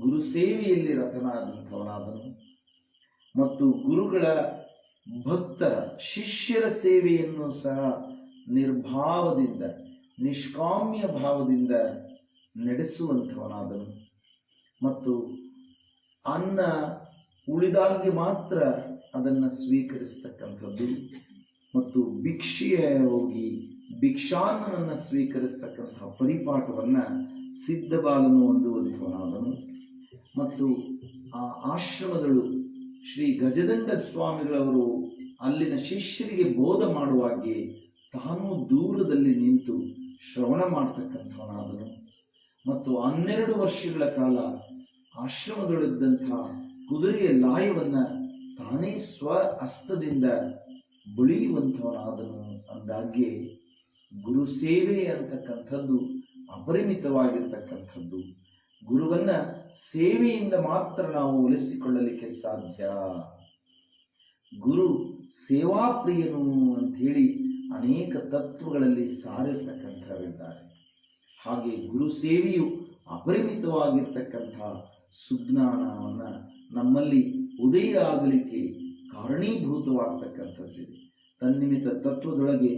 ಗುರು ಸೇವೆಯಲ್ಲಿ ರತನಾದಂಥವನಾದನು. ಮತ್ತು ಗುರುಗಳ ಭಕ್ತರ ಶಿಷ್ಯರ ಸೇವೆಯನ್ನು ಸಹ ನಿರ್ಭಾವದಿಂದ, ನಿಷ್ಕಾಮ್ಯ ಭಾವದಿಂದ ನಡೆಸುವಂಥವನಾದನು. ಮತ್ತು ಅನ್ನ ಉಳಿದಾಗಿ ಮಾತ್ರ ಅದನ್ನು ಸ್ವೀಕರಿಸ್ತಕ್ಕಂಥದ್ದು ಮತ್ತು ಭಿಕ್ಷೆಯ ಹೋಗಿ ಭಿಕ್ಷಾನ್ನವನ್ನು ಸ್ವೀಕರಿಸ್ತಕ್ಕಂತಹ ಪರಿಪಾಠವನ್ನು ಸಿದ್ಧಬಾಲನು ಹೊಂದುವಂಥವನಾದನು. ಮತ್ತು ಆ ಆಶ್ರಮದಳು ಶ್ರೀ ಗಜದಂಡ ಸ್ವಾಮಿಗಳವರು ಅಲ್ಲಿನ ಶಿಷ್ಯರಿಗೆ ಬೋಧ ಮಾಡುವಾಗೆ ತಾನು ದೂರದಲ್ಲಿ ನಿಂತು ಶ್ರವಣ ಮಾಡತಕ್ಕಂಥವನಾದನು. ಮತ್ತು 12 ವರ್ಷಗಳ ಕಾಲ ಆಶ್ರಮದಲ್ಲಿದ್ದಂತಹ ಕುದುರೆಯ ಲಾಯವನ್ನು ತಾನೇ ಸ್ವ ಹಸ್ತದಿಂದ ಬಳಿಯುವಂಥವನಾದನು. ಅಂದಾಗೆ ಗುರು ಸೇವೆ ಅಂತಕ್ಕಂಥದ್ದು ಅಪರಿಮಿತವಾಗಿರ್ತಕ್ಕಂಥದ್ದು. ಗುರುವನ್ನ ಸೇವೆಯಿಂದ ಮಾತ್ರ ನಾವು ಒಲಿಸಿಕೊಳ್ಳಲಿಕ್ಕೆ ಸಾಧ್ಯ. ಗುರು ಸೇವಾಪ್ರಿಯನು ಅಂಥೇಳಿ ಅನೇಕ ತತ್ವಗಳಲ್ಲಿ ಸಾರಿರ್ತಕ್ಕಂಥವರಿದ್ದಾರೆ. ಹಾಗೆ ಗುರು ಸೇವೆಯು ಅಪರಿಮಿತವಾಗಿರ್ತಕ್ಕಂಥ ಸುಜ್ಞಾನವನ್ನು ನಮ್ಮಲ್ಲಿ ಉದಯ ಆಗಲಿಕ್ಕೆ ಕಾರಣೀಭೂತವಾಗ್ತಕ್ಕಂಥದ್ದಿದೆ. ತನ್ನಿಮಿತ್ತ ತತ್ವದೊಳಗೆ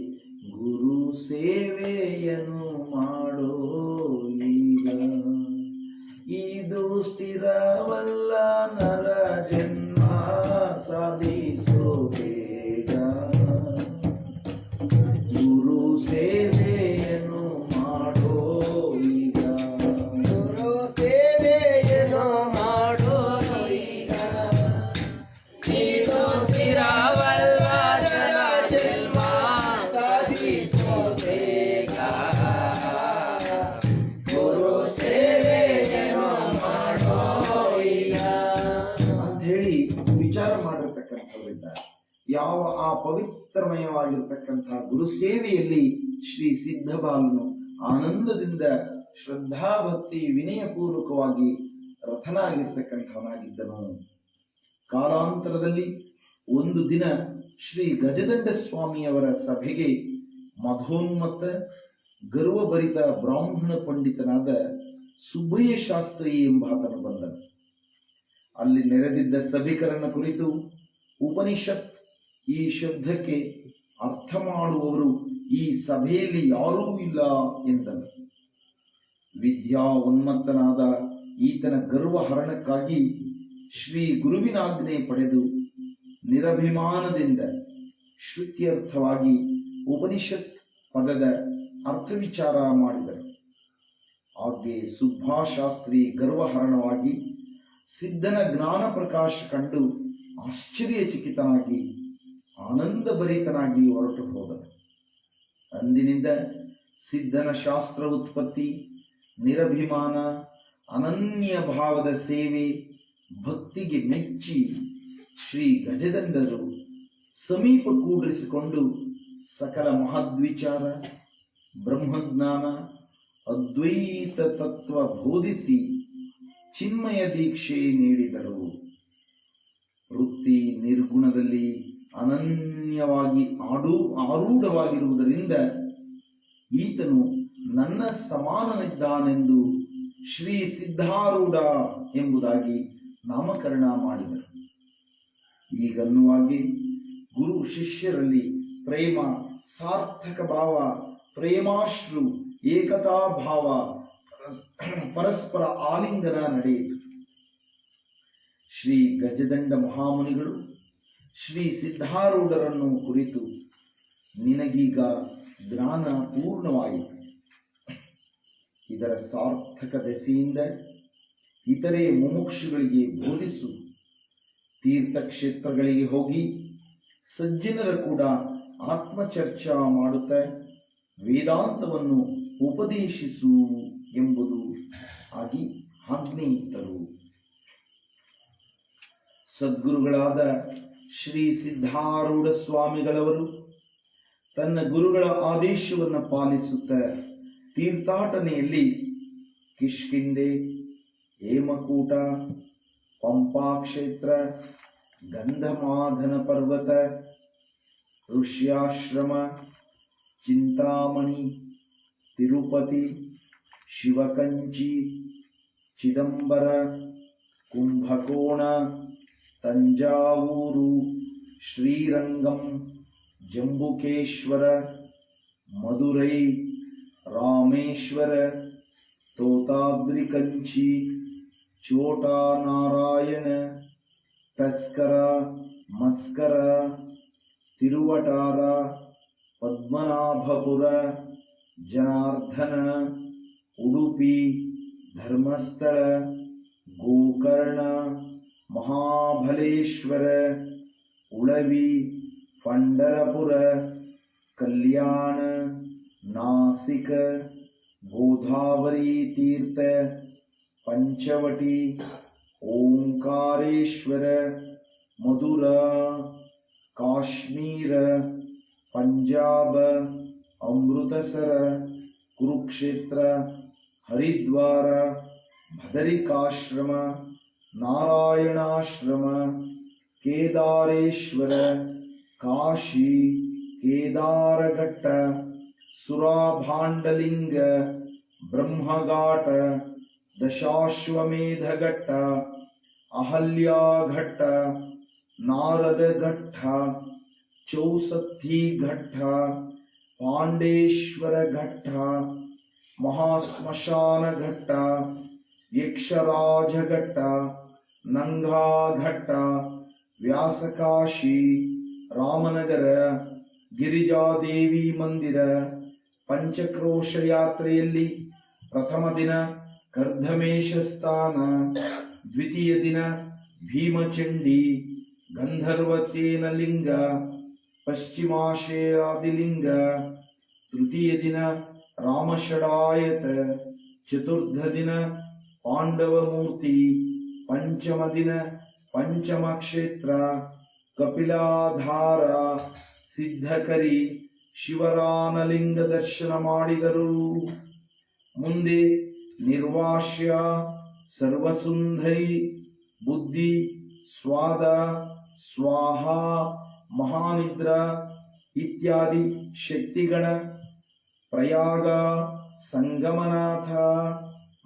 ಗುರು ಸೇವೆಯನ್ನು ಮಾಡೋ ಈಗ, ಇದು ಸ್ಥಿರವಲ್ಲ ನರ ಜನ್ಮ ಸಾಧಿಸೋ ಬೇಗ, ಗುರು ಸೇವೆಯನ್ನು ಮಾಡೋ ಈಗ, ಗುರು ಸೇವೆಯನ್ನು ಮಾಡೋ ಈಗ, ಇದು ಸ್ಥಿರವಲ್ಲ ನರ ಜನ್ಮ ಸಾಧಿಸೋ ಬೇಗ, ಗುರು ಸೇವೆಯನ್ನು ಮಾಡೋ ಈಗ ಅಂಥೇಳಿ ವಿಚಾರ ಮಾಡಿರ್ತಕ್ಕಂಥವರಿದ್ದಾರೆ. ಯಾವ ಆ ಪವಿತ್ರಮಯವಾಗಿರ್ತಕ್ಕಂತಹ ಗುರು ಸೇವೆಯಲ್ಲಿ ಶ್ರೀ ಸಿದ್ಧಬಾಲನು ಆನಂದದಿಂದ ಶ್ರದ್ಧಾಭಕ್ತಿ ವಿನಯಪೂರ್ವಕವಾಗಿ ರಥನಾಗಿರ್ತಕ್ಕಂಥವನಾಗಿದ್ದನು. ಕಾಲಾಂತರದಲ್ಲಿ ಒಂದು ದಿನ ಶ್ರೀ ಗಜದಂಡ ಸ್ವಾಮಿಯವರ ಸಭೆಗೆ ಮಧೋನ್ಮತ್ತ ಗರ್ವಭರಿತ ಬ್ರಾಹ್ಮಣ ಪಂಡಿತನಾದ ಸುಬ್ಬಯ್ಯ ಶಾಸ್ತ್ರಿ ಎಂಬಾತನು ಬಂದನು. ಅಲ್ಲಿ ನೆರೆದಿದ್ದ ಸಭಿಕರನ್ನ ಕುರಿತು ಉಪನಿಷತ್ ಈ ಶಬ್ದಕ್ಕೆ ಅರ್ಥ ಮಾಡುವವರು ಈ ಸಭೆಯಲ್ಲಿ ಯಾರೂ ಇಲ್ಲ ಎಂದನು. ವಿದ್ಯಾ ಉನ್ಮತ್ತನಾದ ಈತನ ಗರ್ವಹರಣಕ್ಕಾಗಿ ಶ್ರೀ ಗುರುವಿನಾಜ್ಞೆ ಪಡೆದು ನಿರಭಿಮಾನದಿಂದ ಶ್ರುತ್ಯರ್ಥವಾಗಿ ಉಪನಿಷತ್ ಪದದ ಅರ್ಥ ವಿಚಾರ ಮಾಡಿದರು. ಆಗ್ಗೆ ಸುಬ್ಬಾಶಾಸ್ತ್ರಿ ಗರ್ವಹರಣವಾಗಿ ಸಿದ್ಧನ ಜ್ಞಾನ ಪ್ರಕಾಶ ಕಂಡು ಆಶ್ಚರ್ಯಚಕಿತನಾಗಿ ಆನಂದಭರಿತನಾಗಿ ಹೊರಟು ಹೋದನು. ಅಂದಿನಿಂದ ಸಿದ್ಧನ ಶಾಸ್ತ್ರ ಉತ್ಪತ್ತಿ, ನಿರಭಿಮಾನ, ಅನನ್ಯ ಭಾವದ ಸೇವೆ, ಭಕ್ತಿಗೆ ಮೆಚ್ಚಿ ಶ್ರೀ ಗಜದಂಡರು ಸಮೀಪ ಕೂಡಿರಿಸಿಕೊಂಡು ಸಕಲ ಮಹದ್ವಿಚಾರ, ಬ್ರಹ್ಮಜ್ಞಾನ, ಅದ್ವೈತ ತತ್ವ ಬೋಧಿಸಿ ಚಿನ್ಮಯ ದೀಕ್ಷೆ ನೀಡಿದರು. ವೃತ್ತಿ ನಿರ್ಗುಣದಲ್ಲಿ ಅನನ್ಯವಾಗಿ ಆರೂಢವಾಗಿರುವುದರಿಂದ ಈತನು ನನ್ನ ಸಮಾನನಿದ್ದಾನೆಂದು ಶ್ರೀ ಸಿದ್ಧಾರೂಢ ಎಂಬುದಾಗಿ ನಾಮಕರಣ ಮಾಡಿದರು. ಈಗನ್ನುವಾಗಿ ಗುರು ಶಿಷ್ಯರಲ್ಲಿ ಪ್ರೇಮ, ಸಾರ್ಥಕ ಭಾವ, ಪ್ರೇಮಾಶ್ರು, ಏಕತಾ ಭಾವ, ಪರಸ್ಪರ ಆಲಿಂಗನ ನಡೆಯಿತು. ಶ್ರೀ ಗಜದಂಡ ಮಹಾಮುನಿಗಳು ಶ್ರೀ ಸಿದ್ಧಾರೂಢರನ್ನು ಕುರಿತು, ನಿನಗೀಗ ಜ್ಞಾನ ಪೂರ್ಣವಾಯಿತು. ಇದರ ಸಾರ್ಥಕ ದೆಸೆಯಿಂದ ಇತರೆ ಮುಮುಕ್ಷುಗಳಿಗೆ ಬೋಧಿಸು. ತೀರ್ಥಕ್ಷೇತ್ರಗಳಿಗೆ ಹೋಗಿ ಸಜ್ಜನರ ಕೂಡ ಆತ್ಮಚರ್ಚಾ ಮಾಡುತ್ತಾ ವೇದಾಂತವನ್ನು ಉಪದೇಶಿಸು ಎಂಬುದು ಆಗಿ ಆಜ್ಞೆಯಿತ್ತರು. ಸದ್ಗುರುಗಳಾದ ಶ್ರೀ ಸಿದ್ಧಾರೂಢ ಸ್ವಾಮಿಗಳವರು ತನ್ನ ಗುರುಗಳ ಆದೇಶವನ್ನು ಪಾಲಿಸುತ್ತಾ ತೀರ್ಥಾಟನೆಯಲ್ಲಿ ಕಿಷ್ಕಿಂಧೆ, ಹೇಮಕೂಟ, ಪಂಪಾಕ್ಷೇತ್ರ, ಗಂಧಮಾದನ ಪರ್ವತ, ಋಷ್ಯಾಶ್ರಮ, ಚಿಂತಾಮಣಿ, ತಿರುಪತಿ, ಶಿವಕಂಚಿ, ಚಿದಂಬರ, ಕುಂಭಕೋಣ, ತಂಜಾವೂರು, ಶ್ರೀರಂಗಂ, ಜಂಬುಕೇಶ್ವರ, ಮಧುರೈ, ರಾಮೇಶ್ವರ, ತೋತಾದ್ರಿಕಂಚಿ, ಚೋಟಾ ನಾರಾಯಣ, ಟಸ್ಕರ, ಮಸ್ಕರ, ತಿರುವಟಾರ, ಪದ್ಮನಾಭಪುರ, ಜನಾರ್ಧನ, ಉಡುಪಿ, ಧರ್ಮಸ್ಥಳ, ಗೋಕರ್ಣ, ಮಹಾಬಲೇಶ್ವರ, ಉಳವಿ, ಪಂಡರಪುರ, ಕಲ್ಯಾಣ, ನಾಸಿಕ, ಗೋದಾವರಿ ತೀರ್ಥ, ಪಂಚವಟಿ, ಓಂಕಾರೇಶ್ವರ, ಮಧುರಾ, ಕಾಶ್ಮೀರ, ಪಂಜಾಬ, ಅಮೃತಸರ, ಕುರುಕ್ಷೇತ್ರ, ಹರಿದ್ವಾರ, ಭದರಿಕಾಶ್ರಮ, ನಾರಾಯಣಾಶ್ರಮ, ಕೇದಾರೇಶ್ವರ, ಕಾಶಿ, ಕೇದಾರಘಟ್ಟ, ಸುರಾಭಾಂಡಲಿಂಗ, ಬ್ರಹ್ಮಘಾಟ, ದಶಾಶ್ವಮೇಧಘಟ್ಟ, ಅಹಲ್ಯಾಘಟ್ಟ, ನಾರದಘಟ್ಟ, ಚೌಸತ್ತಿ ಘಟ್ಟ, ಪಾಂಡೇಶ್ವರ ಘಟ್ಟ, ಮಹಾಶ್ಮಶಾನ ಘಟ್ಟ, ಯಕ್ಷರಾಜ ಘಟ್ಟ, ನಂಗಾ ಘಟ್ಟ, ವ್ಯಾಸಕಾಶಿ, ರಾಮನಗರ, ಗಿರಿಜಾದೇವಿ ಮಂದಿರ. ಪಂಚಕ್ರೋಶ ಯಾತ್ರೆಯಲ್ಲಿ ಪ್ರಥಮ ದಿನ ಕರ್ಧಮೇಶ ಸ್ಥಾನ, ದ್ವಿತೀಯ ದಿನ ಭೀಮಚಂಡಿ, ಗಂಧರ್ವಸೇನ ಲಿಂಗ, ಪಶ್ಚಿಮಾಶಯಾದಿಲಿಂಗ, ತೃತೀಯ ದಿನ ರಾಮಷಡಾಯತ, ಚತುರ್ಥ ದಿನ ಪಾಂಡವಮೂರ್ತಿ, ಪಂಚಮ ದಿನ ಪಂಚಮಕ್ಷೇತ್ರ, ಕಪಿಲಾಧಾರ, ಸಿದ್ಧಕರಿ, ಶಿವರಾಮಲಿಂಗ ದರ್ಶನ ಮಾಡಿದರು. ಮುಂದೆ ನಿರ್ವಾಶ್ಯ, ಸರ್ವಸುಂದರಿ, ಬುದ್ಧಿ, ಸ್ವಾದ, ಸ್ವಾಹ, ಮಹಾನಿದ್ರ ಇತ್ಯಾದಿ ಶಕ್ತಿಗಣ, ಪ್ರಯಾಗ, ಸಂಗಮನಾಥ,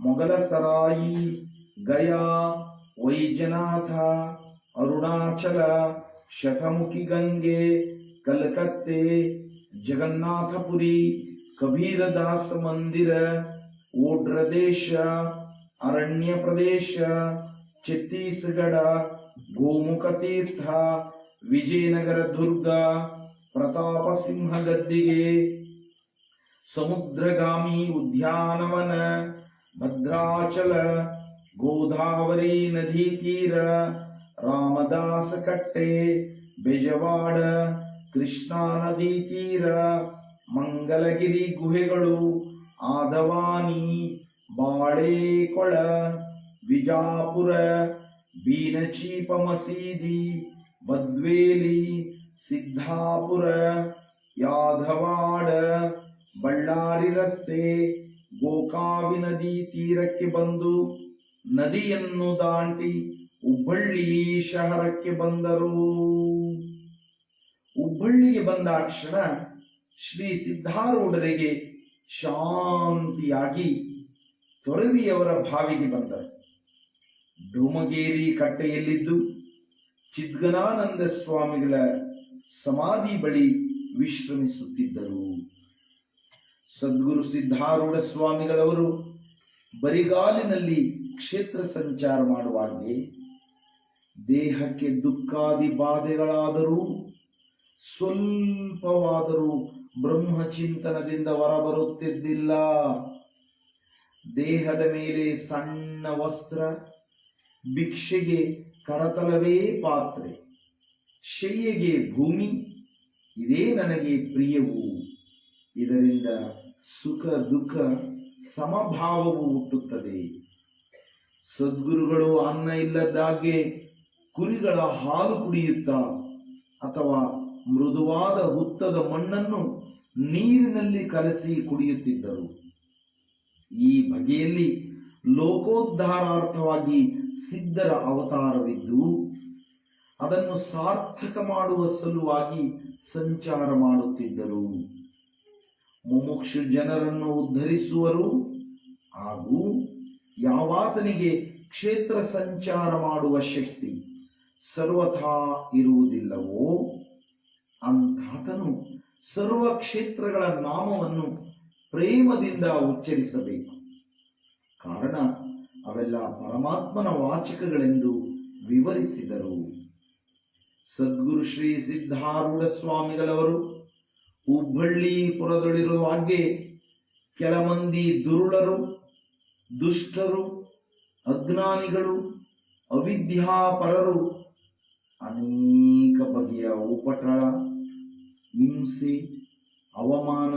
ಮೊಗಲಸರಾಯಿ, ಗಯಾ, ವೈಜನಾಥ, ಅರುಣಾಚಲ, ಶತಮುಖಿ ಗಂಗೆ, ಕಲ್ಕತ್ತೆ, ಜಗನ್ನಾಥಪುರಿ, ಕಬೀರದಾಸ ಮಂದಿರ, ಓಡ್ರದೇಶ, ಅರಣ್ಯ ಪ್ರದೇಶ, ಛತ್ತೀಸ್ಗಢ, ಗೋಮುಖ ತೀರ್ಥ, ವಿಜಯನಗರ ದುರ್ಗ, ಪ್ರತಾಪ ಸಿಂಹ ಗದ್ದಿಗೆ, ಸಮುದ್ರಗಾಮಿ ಉದ್ಯಾನವನ, ಭದ್ರಾಚಲ ಗೋದಾವರಿ ನದಿ ತೀರ ರಾಮದಾಸ ಕಟ್ಟೆ ಬೆಜವಾಡ ಕೃಷ್ಣಾ ನದಿ ತೀರ ಮಂಗಲಗಿರಿ ಗುಹೆಗಳು ಆದವಾನಿ ಬಾಳೇಕೊಳ ವಿಜಾಪುರ ಬೀನಚೀಪ ಮಸೀದಿ ಬದ್ವೇಲಿ ಸಿದ್ದಾಪುರ ಯಾದವಾಡ ಬಳ್ಳಾರಿ ರಸ್ತೆ ಗೋಕಾವಿ ನದಿ ತೀರಕ್ಕೆ ಬಂದು ನದಿಯನ್ನು ದಾಟಿ ಹುಬ್ಬಳ್ಳಿ ಶಹರಕ್ಕೆ ಬಂದರು. ಹುಬ್ಬಳ್ಳಿಗೆ ಬಂದ ಕ್ಷಣ ಶ್ರೀ ಸಿದ್ಧಾರೂಢರಿಗೆ ಶಾಂತಿಯಾಗಿ ತೊರವಿಯವರ ಬಾವಿಗೆ ಬಂದರು. ಧೂಮಗೇರಿ ಕಟ್ಟೆಯಲ್ಲಿದ್ದು ಚಿದ್ಗನಾನಂದ ಸ್ವಾಮಿಗಳ ಸಮಾಧಿ ಬಳಿ ವಿಶ್ರಮಿಸುತ್ತಿದ್ದರು. ಸದ್ಗುರು ಸಿದ್ಧಾರೂಢ ಸ್ವಾಮಿಗಳವರು ಬರಿಗಾಲಿನಲ್ಲಿ ಕ್ಷೇತ್ರ ಸಂಚಾರ ಮಾಡುವಾಗೆ ದೇಹಕ್ಕೆ ದುಃಖಾದಿ ಬಾಧೆಗಳಾದರೂ ಸ್ವಲ್ಪವಾದರೂ ಬ್ರಹ್ಮಚಿಂತನದಿಂದ ಹೊರಬರುತ್ತಿದ್ದಿಲ್ಲ. ದೇಹದ ಮೇಲೆ ಸಣ್ಣ ವಸ್ತ್ರ, ಭಿಕ್ಷೆಗೆ ಕರತಲವೇ ಪಾತ್ರೆ, ಶಯ್ಯೆಗೆ ಭೂಮಿ, ಇದೇ ನನಗೆ ಪ್ರಿಯವು. ಇದರಿಂದ ಸುಖ ದುಃಖ ಸಮಭಾವವು ಹುಟ್ಟುತ್ತದೆ. ಸದ್ಗುರುಗಳು ಅನ್ನ ಇಲ್ಲದಾಗೆ ಕುರಿಗಳ ಹಾಲು ಕುಡಿಯುತ್ತಾ ಅಥವಾ ಮೃದುವಾದ ಹುತ್ತದ ಮಣ್ಣನ್ನು ನೀರಿನಲ್ಲಿ ಕಲಸಿ ಕುಡಿಯುತ್ತಿದ್ದರು. ಈ ಬಗೆಯಲ್ಲಿ ಲೋಕೋದ್ಧಾರಾರ್ಥವಾಗಿ ಸಿದ್ಧರ ಅವತಾರವಿದ್ದು ಅದನ್ನು ಸಾರ್ಥಕ ಮಾಡುವ ಸಲುವಾಗಿ ಸಂಚಾರ ಮಾಡುತ್ತಿದ್ದರು. ಮುಮುಕ್ಷು ಜನರನ್ನು ಉದ್ಧರಿಸುವರು ಹಾಗೂ ಯಾವಾತನಿಗೆ ಕ್ಷೇತ್ರ ಸಂಚಾರ ಮಾಡುವ ಶಕ್ತಿ ಸರ್ವಥಾ ಇರುವುದಿಲ್ಲವೋ ಅಂತಾತನು ಸರ್ವ ಕ್ಷೇತ್ರಗಳ ನಾಮವನ್ನು ಪ್ರೇಮದಿಂದ ಉಚ್ಚರಿಸಬೇಕು. ಕಾರಣ ಅವೆಲ್ಲ ಪರಮಾತ್ಮನ ವಾಚಕಗಳೆಂದು ವಿವರಿಸಿದರು. ಸದ್ಗುರು ಶ್ರೀ ಸಿದ್ಧಾರೂಢ ಸ್ವಾಮಿಗಳವರು ಹುಬ್ಬಳ್ಳಿಪುರದಲ್ಲಿರುವಾಗೆ ಕೆಲ ಮಂದಿ ದುರುಳರು, ದುಷ್ಟರು, ಅಜ್ಞಾನಿಗಳು, ಅವಿದ್ಯಾಪರರು ಅನೇಕ ಬಗೆಯ ಉಪಟಳ, ಹಿಂಸೆ, ಅವಮಾನ,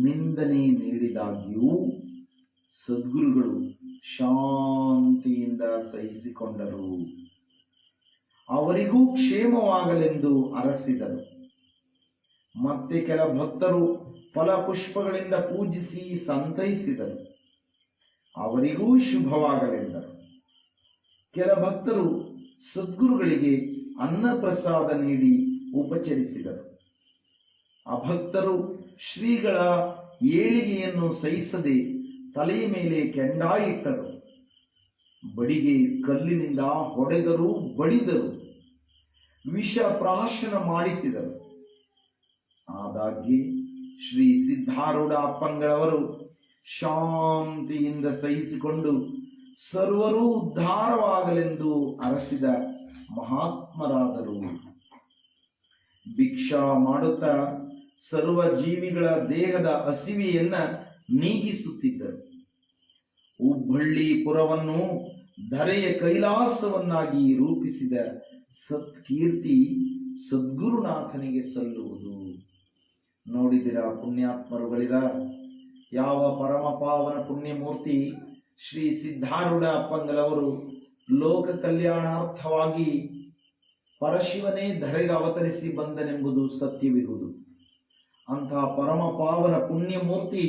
ನಿಂದನೆ ನೀಡಿದಾಗ್ಯೂ ಸದ್ಗುರುಗಳು ಶಾಂತಿಯಿಂದ ಸಹಿಸಿಕೊಂಡರು. ಅವರಿಗೂ ಕ್ಷೇಮವಾಗಲೆಂದು ಅರಸಿದರು. ಮತ್ತೆ ಕೆಲ ಭಕ್ತರು ಫಲಪುಷ್ಪಗಳಿಂದ ಪೂಜಿಸಿ ಸಂತೈಸಿದರು. ಅವರಿಗೂ ಶುಭವಾಗಲೆಂದರು. ಕೆಲ ಭಕ್ತರು ಸದ್ಗುರುಗಳಿಗೆ ಅನ್ನ ಪ್ರಸಾದ ನೀಡಿ ಉಪಚರಿಸಿದರು. ಅಭಕ್ತರು ಶ್ರೀಗಳ ಏಳಿಗೆಯನ್ನು ಸಹಿಸದೆ ತಲೆಯ ಮೇಲೆ ಕೆಂಡಾಯಿಟ್ಟರು. ಬಡಿಗೆ ಕಲ್ಲಿನಿಂದ ಹೊಡೆದರು, ಬಡಿದರು, ವಿಷ ಪ್ರಾಶನ ಮಾಡಿಸಿದರು. ಆದಾಗ್ಯೇ ಶ್ರೀ ಸಿದ್ಧಾರೂಢ ಅಪ್ಪಂಗಳವರು ಶಾಂತಿಯಿಂದ ಸಹಿಸಿಕೊಂಡು ಸರ್ವರೂ ಉದ್ಧಾರವಾಗಲೆಂದು ಅರಸಿದ ಮಹಾತ್ಮರಾದರು. ಭಿಕ್ಷಾ ಮಾಡುತ್ತಾ ಸರ್ವ ಜೀವಿಗಳ ದೇಹದ ಹಸಿವೆಯನ್ನ ನೀಗಿಸುತ್ತಿದ್ದರು. ಹುಬ್ಬಳ್ಳಿಪುರವನ್ನು ಧರೆಯ ಕೈಲಾಸವನ್ನಾಗಿ ರೂಪಿಸಿದ ಸತ್ಕೀರ್ತಿ ಸದ್ಗುರುನಾಥನಿಗೆ ಸಲ್ಲುವುದು. ನೋಡಿದಿರ ಪುಣ್ಯಾತ್ಮರುಗಳಿರ, ಯಾವ ಪರಮ ಪಾವನ ಪುಣ್ಯಮೂರ್ತಿ ಶ್ರೀ ಸಿದ್ಧಾರೂಢ ಅಪ್ಪಂಗಳವರು ಲೋಕ ಕಲ್ಯಾಣಾರ್ಥವಾಗಿ ಪರಶಿವನೇ ಧರೆಗೆ ಅವತರಿಸಿ ಬಂದನೆಂಬುದು ಸತ್ಯವಿರುವುದು. ಅಂತಹ ಪರಮ ಪಾವನ ಪುಣ್ಯಮೂರ್ತಿ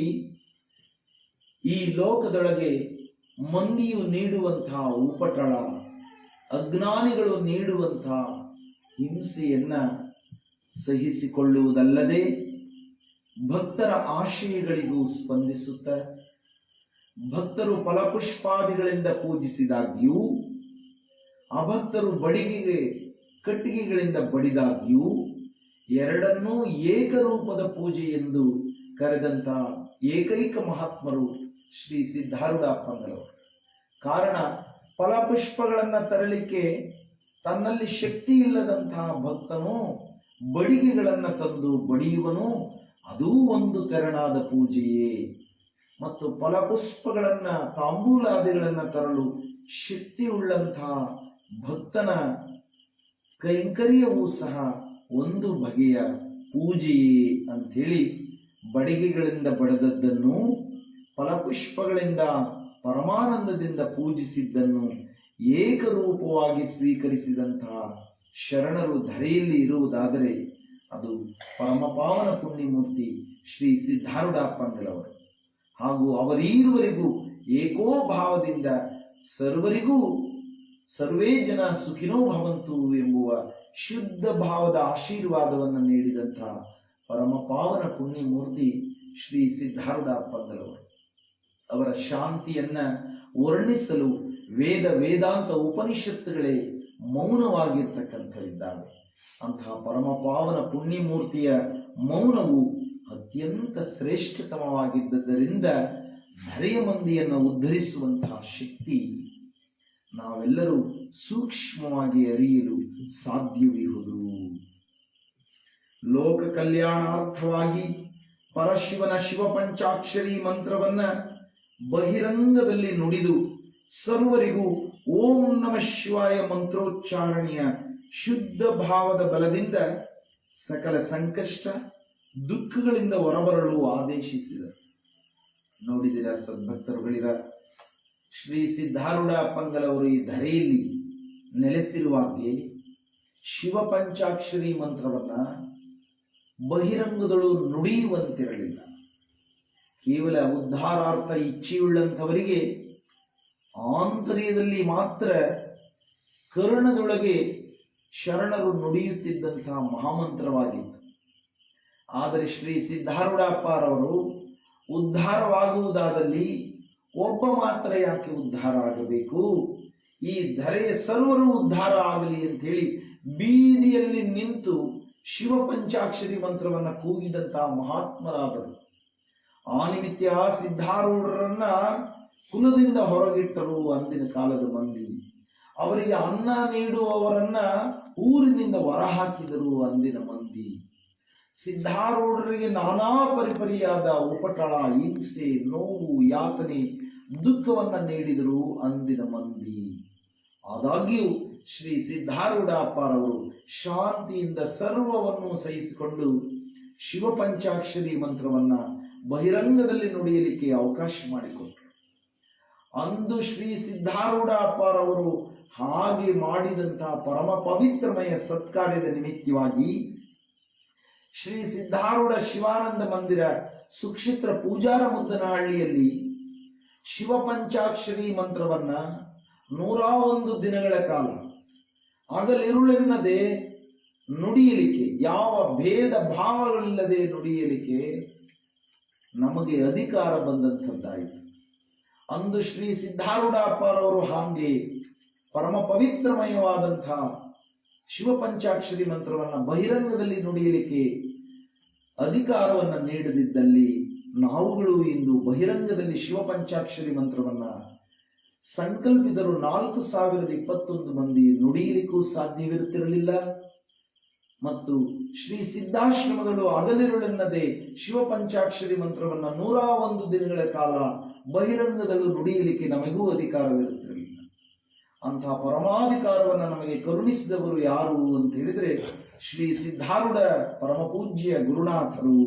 ಈ ಲೋಕದೊಳಗೆ ಮಂದಿಯು ನೀಡುವಂತಹ ಉಪಟಳ, ಅಜ್ಞಾನಿಗಳು ನೀಡುವಂತಹ ಹಿಂಸೆಯನ್ನ ಸಹಿಸಿಕೊಳ್ಳುವುದಲ್ಲದೆ ಭಕ್ತರ ಆಶಯಗಳಿಗೂ ಸ್ಪಂದಿಸುತ್ತ ಭಕ್ತರು ಫಲಪುಷ್ಪಾದಿಗಳಿಂದ ಪೂಜಿಸಿದಾಗ್ಯೂ, ಅಭಕ್ತರು ಬಡಿಗೆಗೆ ಕಟ್ಟಿಗೆಗಳಿಂದ ಬಡಿದಾಗ್ಯೂ ಎರಡನ್ನೂ ಏಕರೂಪದ ಪೂಜೆ ಎಂದು ಕರೆದಂತ ಏಕೈಕ ಮಹಾತ್ಮರು ಶ್ರೀ ಸಿದ್ಧಾರೂಢ ಅಪ್ಪಂಗಳವರು. ಕಾರಣ, ಫಲಪುಷ್ಪಗಳನ್ನು ತರಲಿಕ್ಕೆ ತನ್ನಲ್ಲಿ ಶಕ್ತಿ ಇಲ್ಲದಂತಹ ಭಕ್ತನು ಬಡಿಗೆಗಳನ್ನು ತಂದು ಬಡಿಯುವನು. ಅದೂ ಒಂದು ತೆರನಾದ ಪೂಜೆಯೇ. ಮತ್ತು ಫಲಪುಷ್ಪಗಳನ್ನ ತಾಂಬೂಲಾದಿಗಳನ್ನ ತರಲು ಶಕ್ತಿಯುಳ್ಳಂತಹ ಭಕ್ತನ ಕೈಂಕರ್ಯವೂ ಸಹ ಒಂದು ಬಗೆಯ ಪೂಜೆಯೇ ಅಂಥೇಳಿ ಬಡಿಗೆಗಳಿಂದ ಬಡಿದದ್ದನ್ನು ಫಲಪುಷ್ಪಗಳಿಂದ ಪರಮಾನಂದದಿಂದ ಪೂಜಿಸಿದ್ದನ್ನು ಏಕರೂಪವಾಗಿ ಸ್ವೀಕರಿಸಿದಂತಹ ಶರಣರು ಧರೆಯಲ್ಲಿ ಇರುವುದಾದರೆ ಅದು ಪರಮಪಾವನ ಪುಣ್ಯಮೂರ್ತಿ ಶ್ರೀ ಸಿದ್ಧಾರೂಢಪ್ಪಂಗಳವರು. ಹಾಗೂ ಅವರೀರುವರೆಗೂ ಏಕೋಭಾವದಿಂದ ಸರ್ವರಿಗೂ ಸರ್ವೇ ಜನ ಸುಖಿನೋ ಭವಂತು ಎಂಬುವ ಶುದ್ಧ ಭಾವದ ಆಶೀರ್ವಾದವನ್ನು ನೀಡಿದಂತಹ ಪರಮಪಾವನ ಪುಣ್ಯಮೂರ್ತಿ ಶ್ರೀ ಸಿದ್ಧಾರೂಢಪ್ಪಂಗಳವರು. ಅವರ ಶಾಂತಿಯನ್ನ ವರ್ಣಿಸಲು ವೇದಾಂತ ಉಪನಿಷತ್ತುಗಳೇ ಮೌನವಾಗಿರ್ತಕ್ಕಂಥವಿದ್ದಾವೆ. ಅಂತಹ ಪರಮಪಾವನ ಪುಣ್ಯಮೂರ್ತಿಯ ಮೌನವು ಅತ್ಯಂತ ಶ್ರೇಷ್ಠತಮವಾಗಿದ್ದರಿಂದ ಧರೆಯ ಮಂದಿಯನ್ನು ಉದ್ಧರಿಸುವಂತಹ ಶಕ್ತಿ ನಾವೆಲ್ಲರೂ ಸೂಕ್ಷ್ಮವಾಗಿ ಅರಿಯಲು ಸಾಧ್ಯವಿರುವುದು. ಲೋಕ ಕಲ್ಯಾಣಾರ್ಥವಾಗಿ ಪರಶಿವನ ಶಿವಪಂಚಾಕ್ಷರಿ ಮಂತ್ರವನ್ನ ಬಹಿರಂಗದಲ್ಲಿ ನುಡಿದು ಸರ್ವರಿಗೂ ಓಂ ನಮಃ ಶಿವಾಯ ಮಂತ್ರೋಚ್ಚಾರಣೆಯ ಶುದ್ಧ ಭಾವದ ಬಲದಿಂದ ಸಕಲ ಸಂಕಷ್ಟ ದುಃಖಗಳಿಂದ ಹೊರಬರಲು ಆದೇಶಿಸಿದರು. ನೋಡಿದಿರ ಸದ್ಭಕ್ತರುಗಳಿರ, ಶ್ರೀ ಸಿದ್ಧಾರೂಢಪ್ಪಂಗಳವರು ಈ ಧರೆಯಲ್ಲಿ ನೆಲೆಸಿರುವಾಗಲೇ ಶಿವಪಂಚಾಕ್ಷರಿ ಮಂತ್ರವನ್ನ ಬಹಿರಂಗದಳು ನುಡಿಯುವಂತಿರಲಿಲ್ಲ. ಕೇವಲ ಉದ್ಧಾರಾರ್ಥ ಇಚ್ಛೆಯುಳ್ಳಂಥವರಿಗೆ ಆಂತರ್ಯದಲ್ಲಿ ಮಾತ್ರ ಕರ್ಣದೊಳಗೆ ಶರಣರು ನುಡಿಯುತ್ತಿದ್ದಂತಹ ಮಹಾಮಂತ್ರವಾಗಿತ್ತು. ಆದರೆ ಶ್ರೀ ಸಿದ್ಧಾರೂಢಪ್ಪರವರು ಉದ್ಧಾರವಾಗುವುದಾದಲ್ಲಿ ಒಬ್ಬ ಮಾತ್ರ ಯಾಕೆ ಉದ್ಧಾರ ಆಗಬೇಕು, ಈ ಧರೆಯ ಸರ್ವರು ಉದ್ಧಾರ ಆಗಲಿ ಅಂತ ಹೇಳಿ ಬೀದಿಯಲ್ಲಿ ನಿಂತು ಶಿವಪಂಚಾಕ್ಷರಿ ಮಂತ್ರವನ್ನ ಕೂಗಿದಂತಹ ಮಹಾತ್ಮರಾದರು. ಆ ನಿಮಿತ್ತ ಸಿದ್ಧಾರೂಢರನ್ನ ಕುಲದಿಂದ ಹೊರಗಿಟ್ಟರು ಅಂದಿನ ಕಾಲದ ಮಂದಿ. ಅವರಿಗೆ ಅನ್ನ ನೀಡುವವರನ್ನ ಊರಿನಿಂದ ಹೊರಹಾಕಿದರು ಅಂದಿನ ಮಂದಿ. ಸಿದ್ಧಾರೂಢರಿಗೆ ನಾನಾ ಪರಿಪರಿಯಾದ ಉಪಟಳ, ಹಿಂಸೆ, ನೋವು, ಯಾತನೆ, ದುಃಖವನ್ನ ನೀಡಿದರು ಅಂದಿನ ಮಂದಿ. ಆದಾಗ್ಯೂ ಶ್ರೀ ಸಿದ್ಧಾರೂಢಪ್ಪರವರು ಶಾಂತಿಯಿಂದ ಸರ್ವವನ್ನು ಸಹಿಸಿಕೊಂಡು ಶಿವಪಂಚಾಕ್ಷರಿ ಮಂತ್ರವನ್ನ ಬಹಿರಂಗದಲ್ಲಿ ನುಡಿಯಲಿಕ್ಕೆ ಅವಕಾಶ ಮಾಡಿಕೊಟ್ಟರು. ಅಂದು ಶ್ರೀ ಸಿದ್ಧಾರೂಢಪ್ಪರವರು ಹಾಗೆ ಮಾಡಿದಂತಹ ಪರಮ ಪವಿತ್ರಮಯ ಸತ್ಕಾರ್ಯದ ನಿಮಿತ್ತವಾಗಿ ಶ್ರೀ ಸಿದ್ಧಾರೂಢ ಶಿವಾನಂದ ಮಂದಿರ ಸುಕ್ಷೇತ್ರ ಪೂಜಾರ ಮುದ್ದನಹಳ್ಳಿಯಲ್ಲಿ ಶಿವಪಂಚಾಕ್ಷರಿ ಮಂತ್ರವನ್ನ 101 ದಿನಗಳ ಕಾಲ ಹಗಲಿರುಳೆನ್ನದೆ ನುಡಿಯಲಿಕ್ಕೆ, ಯಾವ ಭೇದ ಭಾವಗಳಿಲ್ಲದೆ ನುಡಿಯಲಿಕ್ಕೆ ನಮಗೆ ಅಧಿಕಾರ ಬಂದಂಥದ್ದಾಯಿತು. ಅಂದು ಶ್ರೀ ಸಿದ್ಧಾರೂಢಪ್ಪರವರು ಹಾಗೆ ಪರಮ ಪವಿತ್ರಮಯವಾದಂತಹ ಶಿವಪಂಚಾಕ್ಷರಿ ಮಂತ್ರವನ್ನ ಬಹಿರಂಗದಲ್ಲಿ ನುಡಿಯಲಿಕ್ಕೆ ಅಧಿಕಾರವನ್ನು ನೀಡದಿದ್ದಲ್ಲಿ ನಾವುಗಳು ಇಂದು ಬಹಿರಂಗದಲ್ಲಿ ಶಿವಪಂಚಾಕ್ಷರಿ ಮಂತ್ರವನ್ನ ಸಂಕಲ್ಪಿದರು 4021 ಮಂದಿ ನುಡಿಯಲಿಕ್ಕೂ ಸಾಧ್ಯವಿರುತ್ತಿರಲಿಲ್ಲ. ಮತ್ತು ಶ್ರೀ ಸಿದ್ಧಾಶ್ರಮಗಳು ಹಗಲಿರುಳೆನ್ನದೆ ಶಿವಪಂಚಾಕ್ಷರಿ ಮಂತ್ರವನ್ನ 101 ದಿನಗಳ ಕಾಲ ಬಹಿರಂಗದಲ್ಲೂ ನುಡಿಯಲಿಕ್ಕೆ ನಮಗೂ ಅಧಿಕಾರವಿರುತ್ತಿರಲಿಲ್ಲ. ಅಂತಹ ಪರಮಾಧಿಕಾರವನ್ನು ನಮಗೆ ಕರುಣಿಸಿದವರು ಯಾರು ಅಂತ ಹೇಳಿದ್ರೆ ಶ್ರೀ ಸಿದ್ಧಾರೂಢ ಪರಮಪೂಜ್ಯ ಗುರುನಾಥರು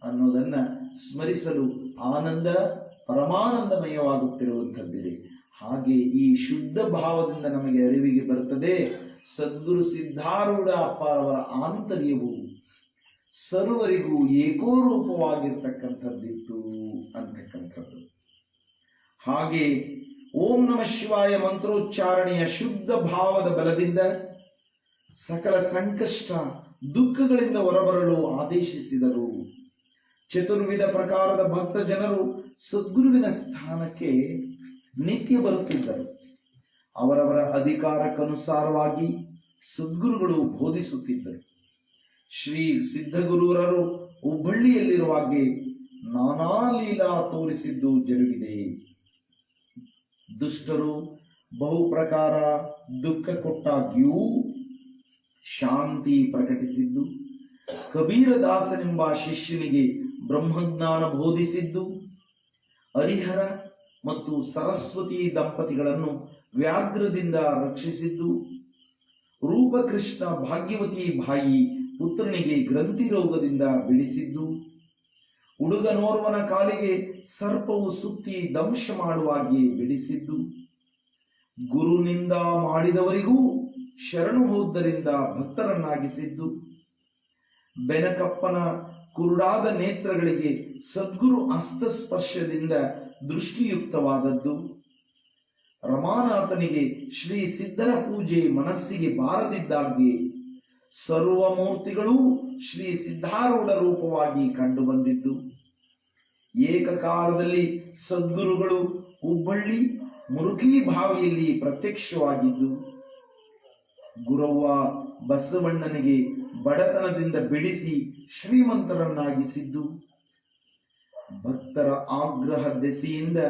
ಅನ್ನೋದನ್ನ ಸ್ಮರಿಸಲು ಆನಂದ ಪರಮಾನಂದಮಯವಾಗುತ್ತಿರುವಂಥದ್ದಿದೆ. ಹಾಗೆ ಈ ಶುದ್ಧ ಭಾವದಿಂದ ನಮಗೆ ಅರಿವಿಗೆ ಬರುತ್ತದೆ, ಸದ್ಗುರು ಸಿದ್ಧಾರೂಢಪ್ಪರವರ ಆಂತರ್ಯವು ಸರ್ವರಿಗೂ ಏಕೋರೂಪವಾಗಿರ್ತಕ್ಕಂಥದ್ದಿತ್ತು ಅಂತಕ್ಕಂಥದ್ದು. ಹಾಗೆ ಓಂ ನಮಃ ಶಿವಾಯ ಮಂತ್ರೋಚ್ಚಾರಣೆಯ ಶುದ್ಧ ಭಾವದ ಬಲದಿಂದ ಸಕಲ ಸಂಕಷ್ಟ ದುಃಖಗಳಿಂದ ಹೊರಬರಲು ಆದೇಶಿಸಿದರು. ಚತುರ್ವಿಧ ಪ್ರಕಾರದ ಭಕ್ತ ಜನರು ಸದ್ಗುರುವಿನ ಸ್ಥಾನಕ್ಕೆ ನಿತ್ಯ ಬರುತ್ತಿದ್ದರು. ಅವರವರ ಅಧಿಕಾರಕ್ಕನುಸಾರವಾಗಿ ಸದ್ಗುರುಗಳು ಬೋಧಿಸುತ್ತಿದ್ದರು. ಶ್ರೀ ಸಿದ್ಧಗುರುರರು ಹುಬ್ಬಳ್ಳಿಯಲ್ಲಿರುವಾಗೆ ನಾನಾ ಲೀಲಾ ತೋರಿಸಿದ್ದು ಜರುಗಿದೆ. ದುಷ್ಟರು ಬಹುಪ್ರಕಾರ ದುಃಖ ಕೊಟ್ಟಾಗ್ಯೂ ಶಾಂತಿ ಪ್ರಕಟಿಸಿದ್ದು, ಕಬೀರದಾಸನೆಂಬ ಶಿಷ್ಯನಿಗೆ ಬ್ರಹ್ಮಜ್ಞಾನ ಬೋಧಿಸಿದ್ದು, ಹರಿಹರ ಮತ್ತು ಸರಸ್ವತಿ ದಂಪತಿಗಳನ್ನು ವ್ಯಾಘ್ರದಿಂದ ರಕ್ಷಿಸಿದ್ದು, ರೂಪಕೃಷ್ಣ ಭಾಗ್ಯವತಿ ಬಾಯಿ ಪುತ್ರನಿಗೆ ಗ್ರಂಥಿ ರೋಗದಿಂದ ಬಿಡಿಸಿದ್ದು, ಹುಡುಗನೋರ್ವನ ಕಾಲಿಗೆ ಸರ್ಪವು ಸುತ್ತಿ ದಂಶ ಮಾಡುವಾಗೆ ಬಿಡಿಸಿದ್ದು, ಗುರುನಿಂದ ಮಾಡಿದವರಿಗೂ ಶರಣು ಹೋದ್ದರಿಂದ ಭಕ್ತರನ್ನಾಗಿಸಿದ್ದು, ಬೆನಕಪ್ಪನ ಕುರುಡಾದ ನೇತ್ರಗಳಿಗೆ ಸದ್ಗುರು ಹಸ್ತಸ್ಪರ್ಶದಿಂದ ದೃಷ್ಟಿಯುಕ್ತವಾದದ್ದು, ರಮಾನಾಥನಿಗೆ ಶ್ರೀ ಸಿದ್ಧರ ಪೂಜೆ ಮನಸ್ಸಿಗೆ ಬಾರದಿದ್ದಾಗೆ ಸರ್ವಮೂರ್ತಿಗಳೂ ಶ್ರೀ ಸಿದ್ಧಾರೂಢ ರೂಪವಾಗಿ ಕಂಡುಬಂದಿದ್ದು, ಏಕಕಾಲದಲ್ಲಿ ಸದ್ಗುರುಗಳು ಹುಬ್ಬಳ್ಳಿ ಮುರುಕಿ ಬಾವಿಯಲ್ಲಿ ಪ್ರತ್ಯಕ್ಷವಾಗಿದ್ದು, ಗುರವ್ವ ಬಸವಣ್ಣನಿಗೆ ಬಡತನದಿಂದ ಬಿಡಿಸಿ ಶ್ರೀಮಂತರನ್ನಾಗಿಸಿದ್ದು, ಭಕ್ತರ ಆಗ್ರಹ ದೆಸೆಯಿಂದ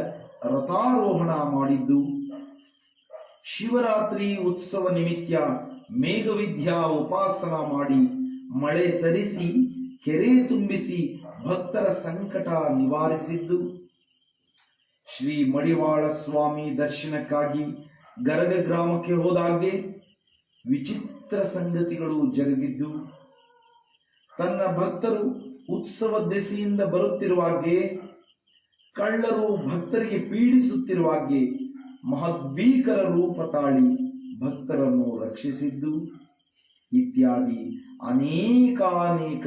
ರಥಾರೋಹಣ ಮಾಡಿದ್ದು, ಶಿವರಾತ್ರಿ ಉತ್ಸವ ನಿಮಿತ್ತ ಮೇಘವಿದ್ಯಾ ಉಪಾಸನ ಮಾಡಿ ಮಳೆ ತರಿಸಿ ಕೆರೆ ತುಂಬಿಸಿ ಭಕ್ತರ ಸಂಕಟ ನಿವಾರಿಸಿದ್ದು, ಶ್ರೀ ಮಡಿವಾಳ ಸ್ವಾಮಿ ದರ್ಶನಕ್ಕಾಗಿ ಗರಗ ಗ್ರಾಮಕ್ಕೆ ಹೋದಾಗೆ ವಿಚಿತ್ರ ಸಂಗತಿಗಳು ಜರುಗಿದ್ದು, ತನ್ನ ಭಕ್ತರು ಉತ್ಸವ ದೆಸೆಯಿಂದ ಬರುತ್ತಿರುವಾಗೆ ಕಳ್ಳರು ಭಕ್ತರಿಗೆ ಪೀಡಿಸುತ್ತಿರುವಾಗೆ ಮಹದ್ಭೀಕರ ರೂಪ ತಾಳಿ ಭಕ್ತರನ್ನು ರಕ್ಷಿಸಿದ್ದು, ಇತ್ಯಾದಿ ಅನೇಕಾನೇಕ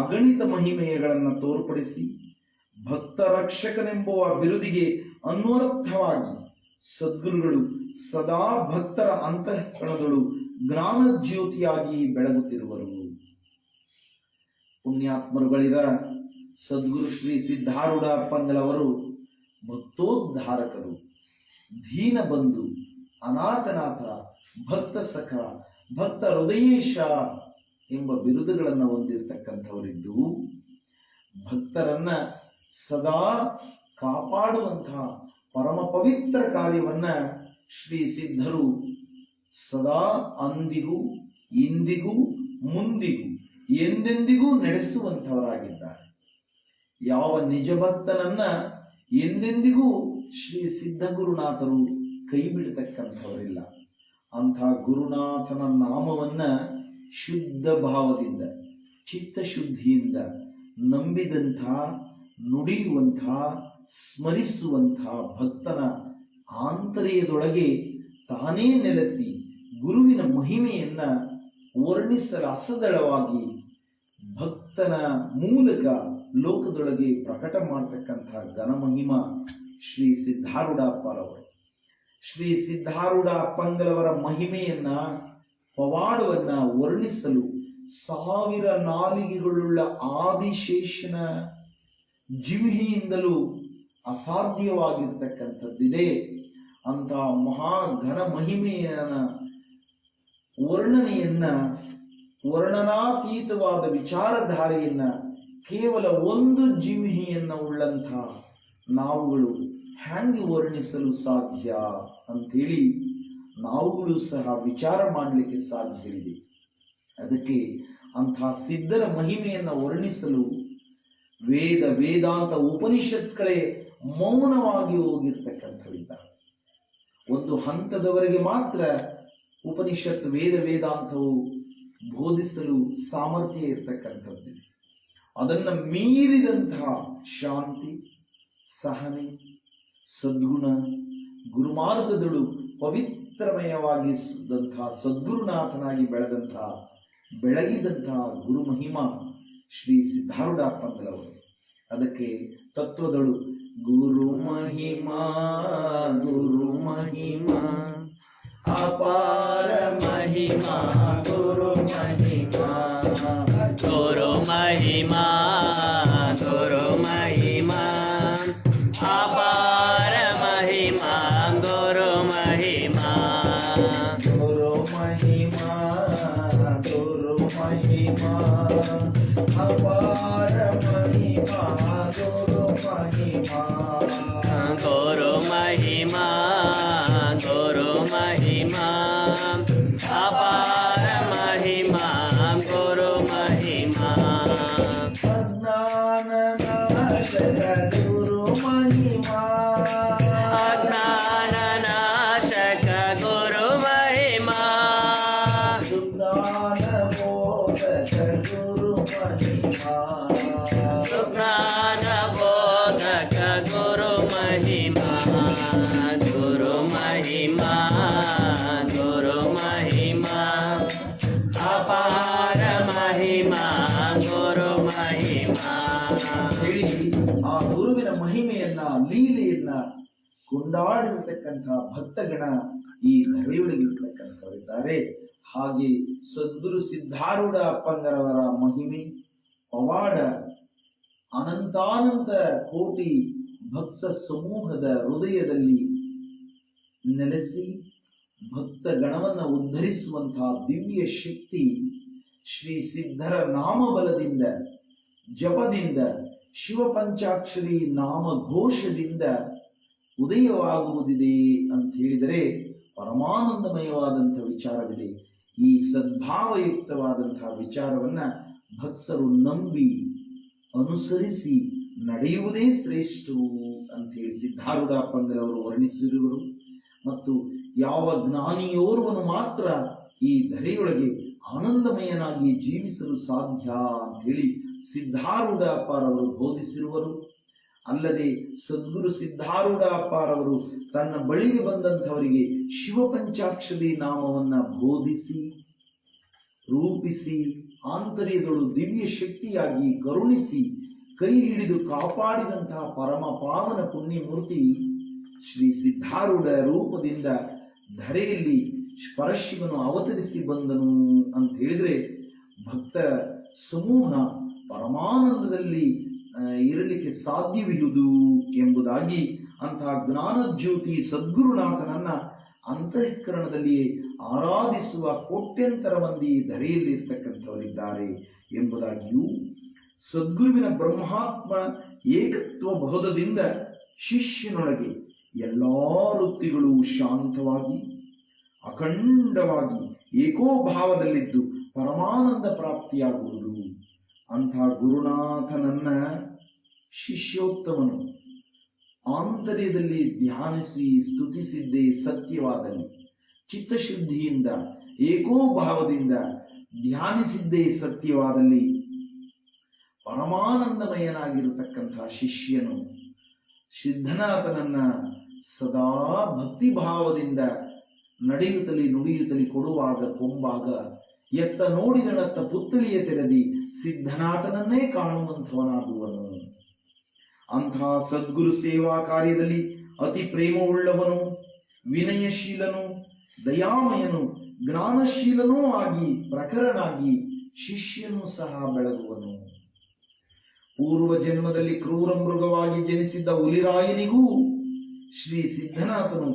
ಅಗಣಿತ ಮಹಿಮೆಗಳನ್ನು ತೋರ್ಪಡಿಸಿ ಭಕ್ತ ರಕ್ಷಕನೆಂಬುವ ಬಿರುದಿಗೆ ಅನ್ವರ್ಥವಾಗಿ ಸದ್ಗುರುಗಳು ಸದಾ ಭಕ್ತರ ಅಂತಃಕರಣಗಳು ಜ್ಞಾನ ಜ್ಯೋತಿಯಾಗಿ ಬೆಳಗುತ್ತಿರುವರು. ಪುಣ್ಯಾತ್ಮರುಗಳಿರ ಸದ್ಗುರು ಶ್ರೀ ಸಿದ್ಧಾರೂಢ ಅಪ್ಪಂಗಳವರು ಭಕ್ತೋದ್ಧಾರಕರು, ದೀನಬಂಧು, ಅನಾಥನಾಥ, ಭಕ್ತ ಸಖ, ಭಕ್ತ ಹೃದಯೇಶ ಎಂಬ ಬಿರುದುಗಳನ್ನು ಹೊಂದಿರತಕ್ಕಂಥವರಿದ್ದು, ಭಕ್ತರನ್ನ ಸದಾ ಕಾಪಾಡುವಂತಹ ಪರಮ ಪವಿತ್ರ ಕಾರ್ಯವನ್ನ ಶ್ರೀ ಸಿದ್ಧರು ಸದಾ ಅಂದಿಗೂ ಇಂದಿಗೂ ಮುಂದಿಗೂ ಎಂದೆಂದಿಗೂ ನಡೆಸುವಂಥವರಾಗಿದ್ದಾರೆ. ಯಾವ ನಿಜ ಭಕ್ತನನ್ನ ಎಂದೆಂದಿಗೂ ಶ್ರೀ ಸಿದ್ಧ ಗುರುನಾಥರು ಕೈ ಬಿಡತಕ್ಕಂಥವರಿಲ್ಲ. ಅಂಥ ಗುರುನಾಥನ ನಾಮವನ್ನ ಶುದ್ಧ ಭಾವದಿಂದ ಚಿತ್ತಶುದ್ಧಿಯಿಂದ ನಂಬಿದಂಥ, ನುಡಿಯುವಂಥ, ಸ್ಮರಿಸುವಂಥ ಭಕ್ತನ ಆಂತರ್ಯದೊಳಗೆ ತಾನೇ ನೆಲೆಸಿ ಗುರುವಿನ ಮಹಿಮೆಯನ್ನ ವರ್ಣಿಸಲು ಅಸದಳವಾಗಿ ಭಕ್ತನ ಮೂಲಕ ಲೋಕದೊಳಗೆ ಪ್ರಕಟ ಮಾಡತಕ್ಕಂಥ ಘನಮಹಿಮ ಶ್ರೀ ಸಿದ್ಧಾರೂಢ ಅಪ್ಪರವರು. ಶ್ರೀ ಸಿದ್ಧಾರೂಢ ಅಪ್ಪಂಗಳವರ ಮಹಿಮೆಯನ್ನ, ಪವಾಡವನ್ನ ವರ್ಣಿಸಲು 1000 ನಾಲಿಗೆಗಳುಳ್ಳ ಆದಿಶೇಷನ ಜಿಹ್ವೆಯಿಂದಲೂ ಅಸಾಧ್ಯವಾಗಿರ್ತಕ್ಕಂಥದ್ದಿದೆ. ಅಂತ ಮಹಾಘನ ಮಹಿಮೆಯ ವರ್ಣನೆಯನ್ನ, ವರ್ಣನಾತೀತವಾದ ವಿಚಾರಧಾರೆಯನ್ನ ಕೇವಲ ಒಂದು ಜಿಹ್ವೆಯನ್ನ ಉಳ್ಳಂಥ ನಾವುಗಳು ಹ್ಯಾಂಗೆ ವರ್ಣಿಸಲು ಸಾಧ್ಯ ಅಂಥೇಳಿ ನಾವುಗಳು ಸಹ ವಿಚಾರ ಮಾಡಲಿಕ್ಕೆ ಸಾಧ್ಯವಿದೆ. ಅದಕ್ಕೆ ಅಂಥ ಸಿದ್ಧರ ಮಹಿಮೆಯನ್ನು ವರ್ಣಿಸಲು ವೇದ ವೇದಾಂತ ಉಪನಿಷತ್ಗಳೇ ಮೌನವಾಗಿ ಹೋಗಿರ್ತಕ್ಕಂಥವಿದ್ದಾರೆ. ಒಂದು ಹಂತದವರೆಗೆ ಮಾತ್ರ ಉಪನಿಷತ್ ವೇದ ವೇದಾಂತವು ಬೋಧಿಸಲು ಸಾಮರ್ಥ್ಯ ಇರತಕ್ಕಂಥದ್ದು. ಅದನ್ನು ಮೀರಿದಂತಹ ಶಾಂತಿ, ಸಹನೆ, ಸದ್ಗುಣ, ಗುರುಮಾರ್ಗದಳು ಪವಿತ್ರಮಯವಾಗಿದ್ದಂತಹ ಸದ್ಗುರುನಾಥನಾಗಿ ಬೆಳಗಿದಂತಹ ಗುರು ಮಹಿಮಾ ಶ್ರೀ ಸಿದ್ಧಾರೂಢ ಅಪ್ಪಂಗಳವರು. ಅದಕ್ಕೆ ತತ್ವದಳು ಗುರು ಮಹಿಮಾ, ಗುರು ಮಹಿಮಾ, ಅಪಾರ ಮಹಿಮಾ, ಗುರು ಮಹಿಮಾ, ಗುರು ಮಹಿಮಾ, ಗುರು ಮಹಿಮಾ, ಅಪಾರ ಮಹಿಮಾ, ಗುರು ಮಹಿಮಾ, ಗುರು ಮಹಿಮಾ, ಗುರು ಮಹಿಮಾ, ಅಪಾರ ಮಹಿಮಾ, ಗುರು ಮಹಿಮಾ, ಗುರು ಮಹಿಮಾ, ಗುರು ಮಹಿಮಾ, ಅಪಾರ ಮಹಿಮಾ, ಗುರು ಮಹಿಮಾ, ಅಜ್ಞಾನ ನಾಶಕ ಗುರು ಮಹಿಮಾ, ಮಹಿಮಾ ಸುಜ್ಞಾನ ಬೋಧಕ ಗುರು ಮಹಿಮಾ ಗುರು ಮಹಿಮಾ ಗುರು ಮಹಿಮಾ ಅಪಾರ ಮಹಿಮಾ ಗುರು ಮಹಿಮಾ ಹೇಳಿ ಆ ಗುರುವಿನ ಮಹಿಮೆಯನ್ನ ಲೀಲೆಯನ್ನ ಕೊಂಡಾಡಿರತಕ್ಕಂಥ ಭಕ್ತಗಣ ಈ ಧರೆಯೊಳಗಿರ್ತಕ್ಕಂಥವರಿದ್ದಾರೆ. ಹಾಗೆ ಸದ್ಗುರು ಸಿದ್ಧಾರೂಢ ಅಪ್ಪಂಗರವರ ಮಹಿಮೆ ಪವಾಡ ಅನಂತಾನಂತ ಕೋಟಿ ಭಕ್ತ ಸಮೂಹದ ಹೃದಯದಲ್ಲಿ ನೆಲೆಸಿ ಭಕ್ತ ಗಣವನ್ನ ಉದ್ಧರಿಸುವಂತಹ ದಿವ್ಯ ಶಕ್ತಿ ಶ್ರೀ ಸಿದ್ಧರ ನಾಮಬಲದಿಂದ ಜಪದಿಂದ ಶಿವಪಂಚಾಕ್ಷರಿ ನಾಮಘೋಷದಿಂದ ಉದಯವಾಗುವುದಿದೆ ಅಂತ ಹೇಳಿದರೆ ಪರಮಾನಂದಮಯವಾದಂಥ ವಿಚಾರವಿದೆ. ಈ ಸದ್ಭಾವಯುಕ್ತವಾದಂತಹ ವಿಚಾರವನ್ನ ಭಕ್ತರು ನಂಬಿ ಅನುಸರಿಸಿ ನಡೆಯುವುದೇ ಶ್ರೇಷ್ಠವು ಅಂತೇಳಿ ಸಿದ್ಧಾರೂಢ ಅಪ್ಪಂಗರವರು ವರ್ಣಿಸಿರುವರು. ಮತ್ತು ಯಾವ ಜ್ಞಾನಿಯೋರ್ವನು ಮಾತ್ರ ಈ ಧರೆಯೊಳಗೆ ಆನಂದಮಯನಾಗಿ ಜೀವಿಸಲು ಸಾಧ್ಯ ಅಂತ ಹೇಳಿ ಸಿದ್ಧಾರೂಢ ಅಪ್ಪಾರವರು ಬೋಧಿಸಿರುವರು. ಅಲ್ಲದೆ ಸದ್ಗುರು ಸಿದ್ಧಾರೂಢ ಅಪ್ಪಾರವರು ತನ್ನ ಬಳಿಗೆ ಬಂದಂಥವರಿಗೆ ಶಿವಪಂಚಾಕ್ಷರಿ ನಾಮವನ್ನ ಬೋಧಿಸಿ ರೂಪಿಸಿ ಆಂತರ್ಯಗಳು ದಿವ್ಯ ಶಕ್ತಿಯಾಗಿ ಕರುಣಿಸಿ ಕೈ ಹಿಡಿದು ಕಾಪಾಡಿದಂತಹ ಪರಮ ಪಾವನ ಪುಣ್ಯಮೂರ್ತಿ ಶ್ರೀ ಸಿದ್ಧಾರೂಢ ರೂಪದಿಂದ ಧರೆಯಲ್ಲಿ ಪರಶಿವನು ಅವತರಿಸಿ ಬಂದನು ಅಂತ ಹೇಳಿದ್ರೆ ಭಕ್ತ ಸಮೂಹ ಪರಮಾನಂದದಲ್ಲಿ ಇರಲಿಕ್ಕೆ ಸಾಧ್ಯವಿರುವುದು ಎಂಬುದಾಗಿ ಅಂತಹ ಜ್ಞಾನಜ್ಯೋತಿ ಸದ್ಗುರುನಾಥನನ್ನ ಅಂತಃಕರಣದಲ್ಲಿ ಆರಾಧಿಸುವ ಕೋಟ್ಯಂತರ ಮಂದಿ ಧರೆಯಲ್ಲಿ ಇರ್ತಕ್ಕಂಥವರಿದ್ದಾರೆ ಎಂಬುದಾಗಿಯೂ ಸದ್ಗುರುವಿನ ಬ್ರಹ್ಮಾತ್ಮ ಏಕತ್ವ ಬೋಧದಿಂದ ಶಿಷ್ಯನೊಳಗೆ ಎಲ್ಲಾ ವೃತ್ತಿಗಳು ಶಾಂತವಾಗಿ ಅಖಂಡವಾಗಿ ಏಕೋಭಾವದಲ್ಲಿದ್ದು ಪರಮಾನಂದ ಪ್ರಾಪ್ತಿಯಾಗುವುದು. ಅಂಥ ಗುರುನಾಥನನ್ನ ಶಿಷ್ಯೋತ್ತಮನು ಆಂತರ್ಯದಲ್ಲಿ ಧ್ಯಾನಿಸಿ ಸ್ತುತಿಸಿದ್ದೇ ಸತ್ಯವಾದಲ್ಲಿ, ಚಿತ್ತಶುದ್ಧಿಯಿಂದ ಏಕೋಭಾವದಿಂದ ಧ್ಯಾನಿಸಿದ್ದೇ ಸತ್ಯವಾದಲ್ಲಿ ಪರಮಾನಂದಮಯನಾಗಿರತಕ್ಕಂತಹ ಶಿಷ್ಯನು ಸಿದ್ಧನಾಥನನ್ನ ಸದಾ ಭಕ್ತಿಭಾವದಿಂದ ನಡೆಯುತ್ತಲಿ ನುಡಿಯುತ್ತಲಿ ಕೊಡುವಾಗ ಕೊಂಬಾಗ ಎತ್ತ ನೋಡಿದನತ್ತ ಪುತ್ತಳಿಯ ತೆರೆದಿ ಸಿದ್ಧನಾಥನನ್ನೇ ಕಾಣುವಂಥವನಾಗುವನು. ಅಂತಹ ಸದ್ಗುರು ಸೇವಾ ಕಾರ್ಯದಲ್ಲಿ ಅತಿ ಪ್ರೇಮವುಳ್ಳವನು, ವಿನಯಶೀಲನು, ದಯಾಮಯನು, ಜ್ಞಾನಶೀಲನೂ ಆಗಿ ಪ್ರಖರನಾಗಿ ಶಿಷ್ಯನೂ ಸಹ ಬೆಳಗುವನು. ಪೂರ್ವ ಜನ್ಮದಲ್ಲಿ ಕ್ರೂರ ಮೃಗವಾಗಿ ಜನಿಸಿದ್ದ ಹುಲಿರಾಯನಿಗೂ ಶ್ರೀ ಸಿದ್ಧನಾಥನು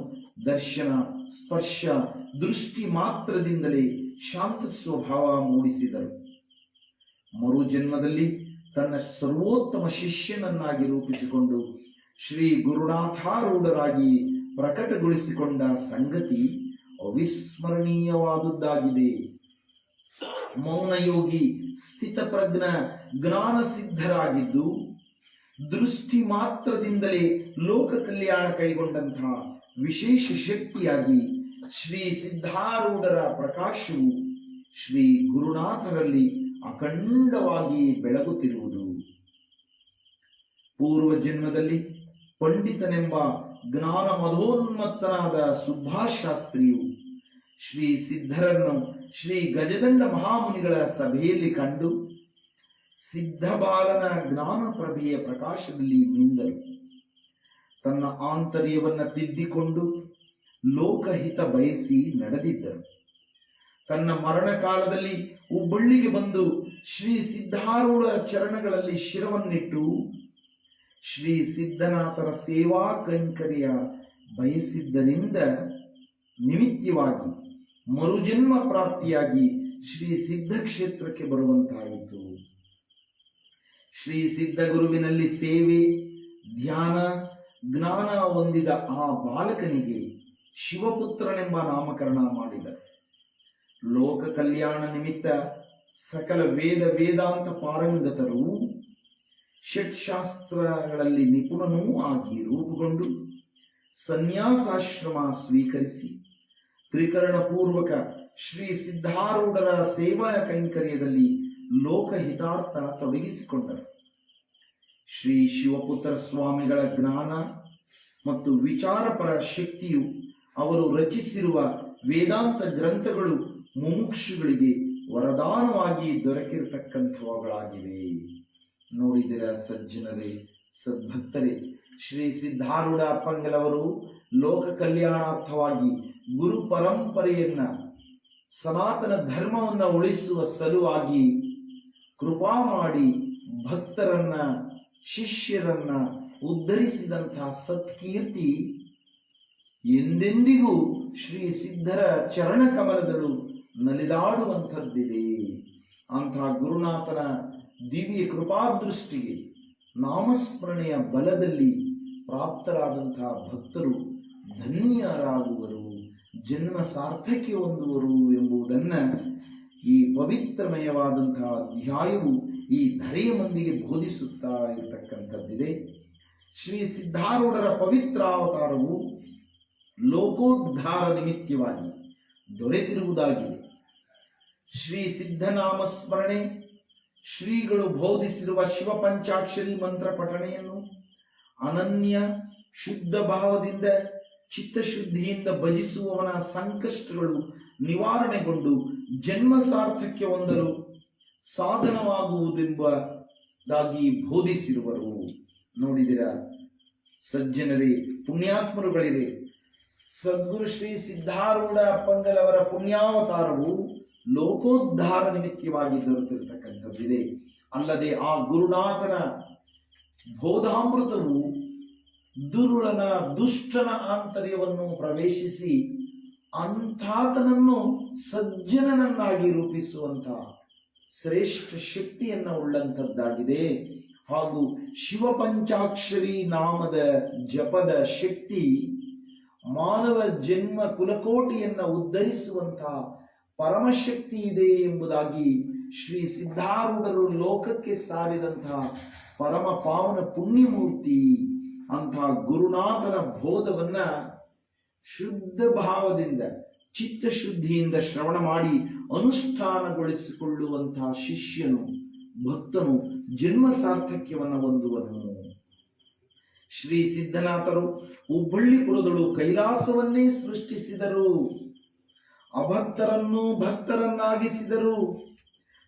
ದರ್ಶನ, ಸ್ಪರ್ಶ, ದೃಷ್ಟಿ ಮಾತ್ರದಿಂದಲೇ ಶಾಂತ ಸ್ವಭಾವ ಮೂಡಿಸಿದರು. ಮರು ಜನ್ಮದಲ್ಲಿ ತನ್ನ ಸರ್ವೋತ್ತಮ ಶಿಷ್ಯನನ್ನಾಗಿ ರೂಪಿಸಿಕೊಂಡು ಶ್ರೀ ಗುರುನಾಥಾರೂಢರಾಗಿ ಪ್ರಕಟಗೊಳಿಸಿಕೊಂಡ ಸಂಗತಿ ಅವಿಸ್ಮರಣೀಯವಾದುದಾಗಿದೆ. ಮೌನಯೋಗಿ ಸ್ಥಿತಪ್ರಜ್ಞ ಜ್ಞಾನ ಸಿದ್ಧರಾಗಿದ್ದು ದೃಷ್ಟಿ ಮಾತ್ರದಿಂದಲೇ ಲೋಕ ಕಲ್ಯಾಣ ಕೈಗೊಂಡಂತಹ ವಿಶೇಷ ಶಕ್ತಿಯಾಗಿ ಶ್ರೀ ಸಿದ್ಧಾರೂಢರ ಪ್ರಕಾಶವು ಶ್ರೀ ಗುರುನಾಥರಲ್ಲಿ ಅಖಂಡವಾಗಿ ಬೆಳಗುತ್ತಿರುವುದು. ಪೂರ್ವ ಜನ್ಮದಲ್ಲಿ ಪಂಡಿತನೆಂಬ ಜ್ಞಾನ ಮಧೋನ್ಮತ್ತನಾದ ಸುಭಾಷಾಸ್ತ್ರಿಯು ಶ್ರೀ ಸಿದ್ಧರನ್ನು ಶ್ರೀ ಗಜದಂಡ ಮಹಾಮುನಿಗಳ ಸಭೆಯಲ್ಲಿ ಕಂಡು ಸಿದ್ಧಬಾಲನ ಜ್ಞಾನ ಪ್ರಭೆಯ ಪ್ರಕಾಶದಲ್ಲಿ ಮಿಂದರು. ತನ್ನ ಆಂತರ್ಯವನ್ನ ತಿದ್ದಿಕೊಂಡು ಲೋಕಹಿತ ಬಯಸಿ ನಡೆದಿದ್ದರು. ತನ್ನ ಮರಣ ಕಾಲದಲ್ಲಿ ಹುಬ್ಬಳ್ಳಿಗೆ ಬಂದು ಶ್ರೀ ಸಿದ್ಧಾರೂಢ ಚರಣಗಳಲ್ಲಿ ಶಿರವನ್ನಿಟ್ಟು ಶ್ರೀ ಸಿದ್ಧನಾಥರ ಸೇವಾ ಕೈಂಕರ್ಯ ಬಯಸಿದ್ದರಿಂದ ನಿಮಿತ್ತವಾಗಿ ಮರುಜನ್ಮ ಪ್ರಾಪ್ತಿಯಾಗಿ ಶ್ರೀ ಸಿದ್ಧ ಕ್ಷೇತ್ರಕ್ಕೆ ಬರುವಂತಾಯಿತು. ಶ್ರೀ ಸಿದ್ಧ ಗುರುವಿನಲ್ಲಿ ಸೇವೆ, ಧ್ಯಾನ, ಜ್ಞಾನ ಹೊಂದಿದ ಆ ಬಾಲಕನಿಗೆ ಶಿವಪುತ್ರನೆಂಬ ನಾಮಕರಣ ಮಾಡಿದರು. ಲೋಕ ಕಲ್ಯಾಣ ನಿಮಿತ್ತ ಸಕಲ ವೇದ ವೇದಾಂತ ಪಾರಂಗತರು, ಷಟ್ಶಾಸ್ತ್ರಗಳಲ್ಲಿ ನಿಪುಣನೂ ಆಗಿ ರೂಪುಗೊಂಡು ಸನ್ಯಾಸಾಶ್ರಮ ಸ್ವೀಕರಿಸಿ ತ್ರಿಕರಣ ಪೂರ್ವಕ ಶ್ರೀ ಸಿದ್ಧಾರೂಢರ ಸೇವಾ ಕೈಂಕರ್ಯದಲ್ಲಿ ಲೋಕಹಿತಾರ್ಥ ತೊಡಗಿಸಿಕೊಂಡರು. ಶ್ರೀ ಶಿವಪುತ್ರ ಸ್ವಾಮಿಗಳ ಜ್ಞಾನ ಮತ್ತು ವಿಚಾರಪರ ಶಕ್ತಿಯು ಅವರು ರಚಿಸಿರುವ ವೇದಾಂತ ಗ್ರಂಥಗಳು ಮುಮುಕ್ಷುಗಳಿಗೆ ವರದಾನವಾಗಿ ದೊರಕಿರತಕ್ಕಂಥವುಗಳಾಗಿವೆ. ನೋಡಿದಿರ ಸಜ್ಜನರೇ, ಸದ್ಭಕ್ತರೇ, ಶ್ರೀ ಸಿದ್ಧಾರೂಢ ಅಪ್ಪಂಗಲವರು ಲೋಕ ಕಲ್ಯಾಣಾರ್ಥವಾಗಿ ಗುರು ಪರಂಪರೆಯನ್ನ, ಸನಾತನ ಧರ್ಮವನ್ನು ಉಳಿಸುವ ಸಲುವಾಗಿ ಕೃಪಾ ಮಾಡಿ ಭಕ್ತರನ್ನ, ಶಿಷ್ಯರನ್ನ ಉದ್ಧರಿಸಿದಂತಹ ಸತ್ಕೀರ್ತಿ ಎಂದೆಂದಿಗೂ ಶ್ರೀ ಸಿದ್ಧರ ಚರಣ ಕಮಲಗಳು ನಲಿದಾಡುವಂಥದ್ದಿದೆ. ಅಂತಹ ಗುರುನಾಥನ ದಿವ್ಯ ಕೃಪಾದೃಷ್ಟಿಗೆ ನಾಮಸ್ಮರಣೆಯ ಬಲದಲ್ಲಿ ಪ್ರಾಪ್ತರಾದಂತಹ ಭಕ್ತರು ಧನ್ಯರಾಗುವರು, ಜನ್ಮ ಸಾರ್ಥಕ್ಯ ಹೊಂದುವರು ಎಂಬುದನ್ನು ಈ ಪವಿತ್ರಮಯವಾದಂತಹ ಅಧ್ಯಾಯವು ಈ ಧರೆಯ ಮಂದಿಗೆ ಬೋಧಿಸುತ್ತಾ ಇರತಕ್ಕಂಥದ್ದಿದೆ. ಶ್ರೀ ಸಿದ್ಧಾರೂಢರ ಪವಿತ್ರ ಅವತಾರವು ಲೋಕೋದ್ಧಾರ ನಿಮಿತ್ತವಾಗಿ ದೊರೆತಿರುವುದಾಗಿದೆ. ಶ್ರೀ ಸಿದ್ಧನಾಮ ಸ್ಮರಣೆ, ಶ್ರೀಗಳು ಬೋಧಿಸಿರುವ ಶಿವ ಪಂಚಾಕ್ಷರಿ ಮಂತ್ರ ಪಠಣೆಯನ್ನು ಅನನ್ಯ ಶುದ್ಧ ಭಾವದಿಂದ ಚಿತ್ತಶುದ್ಧಿಯಿಂದ ಭಜಿಸುವವನ ಸಂಕಷ್ಟಗಳು ನಿವಾರಣೆಗೊಂಡು ಜನ್ಮ ಸಾರ್ಥಕ್ಯ ಹೊಂದಲು ಸಾಧನವಾಗುವುದೆಂಬುದಾಗಿ ಬೋಧಿಸಿರುವರು. ನೋಡಿದಿರ ಸಜ್ಜನರೇ, ಪುಣ್ಯಾತ್ಮರುಗಳಿರೆ, ಸದ್ಗುರು ಶ್ರೀ ಸಿದ್ಧಾರೂಢ ಅಪ್ಪಂಗಲವರ ಪುಣ್ಯಾವತಾರವು ಲೋಕೋದ್ಧಾರ ನಿಮಿತ್ತವಾಗಿ ದೊರೆತಿರತಕ್ಕಂಥದ್ದಿದೆ. ಅಲ್ಲದೆ ಆ ಗುರುನಾಥನ ಬೋಧಾಮೃತವು ದುರುಳನ, ದುಷ್ಟನ ಆಂತರ್ಯವನ್ನು ಪ್ರವೇಶಿಸಿ ಅಂಥಾತನನ್ನು ಸಜ್ಜನನನ್ನಾಗಿ ರೂಪಿಸುವಂತಹ ಶ್ರೇಷ್ಠ ಶಕ್ತಿಯನ್ನು ಉಳ್ಳಂಥದ್ದಾಗಿದೆ. ಹಾಗೂ ಶಿವ ಪಂಚಾಕ್ಷರಿ ನಾಮದ ಜಪದ ಶಕ್ತಿ ಮಾನವ ಜನ್ಮ ಕುಲಕೋಟಿಯನ್ನು ಉದ್ಧರಿಸುವಂತಹ ಪರಮಶಕ್ತಿ ಇದೆ ಎಂಬುದಾಗಿ ಶ್ರೀ ಸಿದ್ಧಾರೂಢರು ಲೋಕಕ್ಕೆ ಸಾರಿದಂತಹ ಪರಮ ಪಾವನ ಪುಣ್ಯಮೂರ್ತಿ. ಅಂತಹ ಗುರುನಾಥನ ಬೋಧವನ್ನ ಶುದ್ಧ ಭಾವದಿಂದ, ಚಿತ್ತಶುದ್ಧಿಯಿಂದ ಶ್ರವಣ ಮಾಡಿ ಅನುಷ್ಠಾನಗೊಳಿಸಿಕೊಳ್ಳುವಂತಹ ಶಿಷ್ಯನು, ಭಕ್ತನು ಜನ್ಮ ಸಾರ್ಥಕ್ಯವನ್ನು ಹೊಂದುವನು. ಶ್ರೀ ಸಿದ್ಧನಾಥರು ಹುಬ್ಬಳ್ಳಿಪುರದಳು ಕೈಲಾಸವನ್ನೇ ಸೃಷ್ಟಿಸಿದರು, ಅಭಕ್ತರನ್ನು ಭಕ್ತರನ್ನಾಗಿಸಿದರು.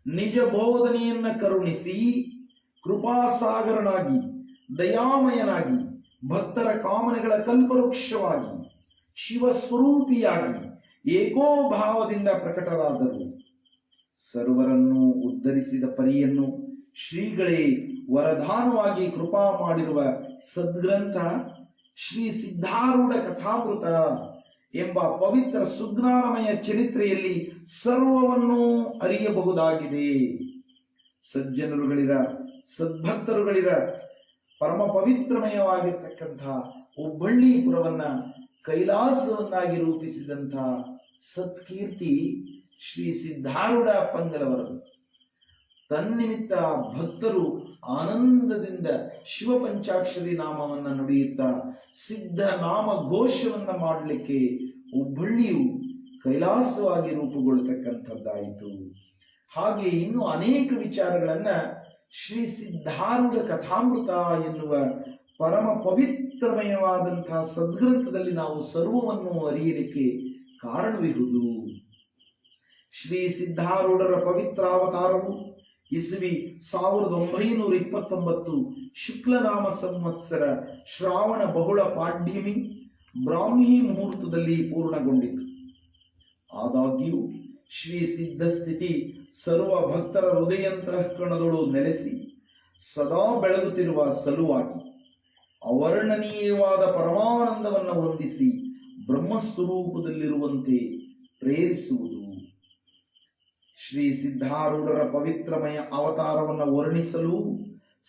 ನಿಜ ಬೋಧನೆಯನ್ನ ಕರುಣಿಸಿ ಕೃಪಾಸಾಗರನಾಗಿ, ದಯಾಮಯನಾಗಿ, ಭಕ್ತರ ಕಾಮನೆಗಳ ಕಲ್ಪವೃಕ್ಷವಾಗಿ, ಶಿವಸ್ವರೂಪಿಯಾಗಿ ಏಕೋಭಾವದಿಂದ ಪ್ರಕಟರಾದರು. ಸರ್ವರನ್ನು ಉದ್ಧರಿಸಿದ ಪರಿಯನ್ನು ಶ್ರೀಗಳೇ ವರದಾನವಾಗಿ ಕೃಪಾ ಮಾಡಿರುವ ಸದ್ಗ್ರಂಥ ಶ್ರೀ ಸಿದ್ಧಾರೂಢ ಕಥಾಮೃತ ಎಂಬ ಪವಿತ್ರ ಸುಜ್ಞಾನಮಯ ಚರಿತ್ರೆಯಲ್ಲಿ ಸರ್ವವನ್ನು ಅರಿಯಬಹುದಾಗಿದೆ. ಸಜ್ಜನರುಗಳಿರ, ಸದ್ಭಕ್ತರುಗಳಿರ ಪರಮ ಪವಿತ್ರಮಯವಾಗಿರ್ತಕ್ಕಂತಹ ಹುಬ್ಬಳ್ಳಿಪುರವನ್ನ ಕೈಲಾಸವನ್ನಾಗಿ ರೂಪಿಸಿದಂತಹ ಸತ್ಕೀರ್ತಿ ಶ್ರೀ ಸಿದ್ಧಾರೂಢ ಅಪ್ಪಂಗಲವರು. ತನ್ನಿಮಿತ್ತ ಭಕ್ತರು ಆನಂದದಿಂದ ಶಿವ ಪಂಚಾಕ್ಷರಿ ನಾಮವನ್ನ ನುಡಿಯುತ್ತಾ ಸಿದ್ಧ ನಾಮ ಘೋಷವನ್ನ ಮಾಡಲಿಕ್ಕೆ ಹುಬ್ಬಳ್ಳಿಯು ಕೈಲಾಸವಾಗಿ ರೂಪುಗೊಳ್ಳತಕ್ಕಂಥದ್ದಾಯಿತು. ಹಾಗೆ ಇನ್ನು ಅನೇಕ ವಿಚಾರಗಳನ್ನ ಶ್ರೀ ಸಿದ್ಧಾರೂಢ ಕಥಾಮೃತ ಎನ್ನುವ ಪರಮ ಪವಿತ್ರಮಯವಾದಂತಹ ಸದ್ಗ್ರಂಥದಲ್ಲಿ ನಾವು ಸರ್ವವನ್ನು ಅರಿಯಲಿಕ್ಕೆ ಕಾರಣವಿರುವುದು. ಶ್ರೀ ಸಿದ್ಧಾರೂಢರ ಪವಿತ್ರ ಅವತಾರವು ಇಸವಿ 1929 ಶುಕ್ಲನಾಮ ಸಂವತ್ಸರ ಶ್ರಾವಣ ಬಹುಳ ಪಾಡ್ಯಮಿ ಬ್ರಾಹ್ಮಿ ಮುಹೂರ್ತದಲ್ಲಿ ಪೂರ್ಣಗೊಂಡಿತು. ಆದಾಗ್ಯೂ ಶ್ರೀ ಸಿದ್ಧಸ್ಥಿತಿ ಸರ್ವ ಭಕ್ತರ ಹೃದಯಂತಃಕರಣದಳು ನೆಲೆಸಿ ಸದಾ ಬೆಳಗುತ್ತಿರುವ ಸಲುವಾಗಿ ಅವರ್ಣನೀಯವಾದ ಪರಮಾನಂದವನ್ನು ಹೊಂದಿಸಿ ಬ್ರಹ್ಮಸ್ವರೂಪದಲ್ಲಿರುವಂತೆ ಪ್ರೇರಿಸುವುದು. ಶ್ರೀ ಸಿದ್ಧಾರೂಢರ ಪವಿತ್ರಮಯ ಅವತಾರವನ್ನು ವರ್ಣಿಸಲು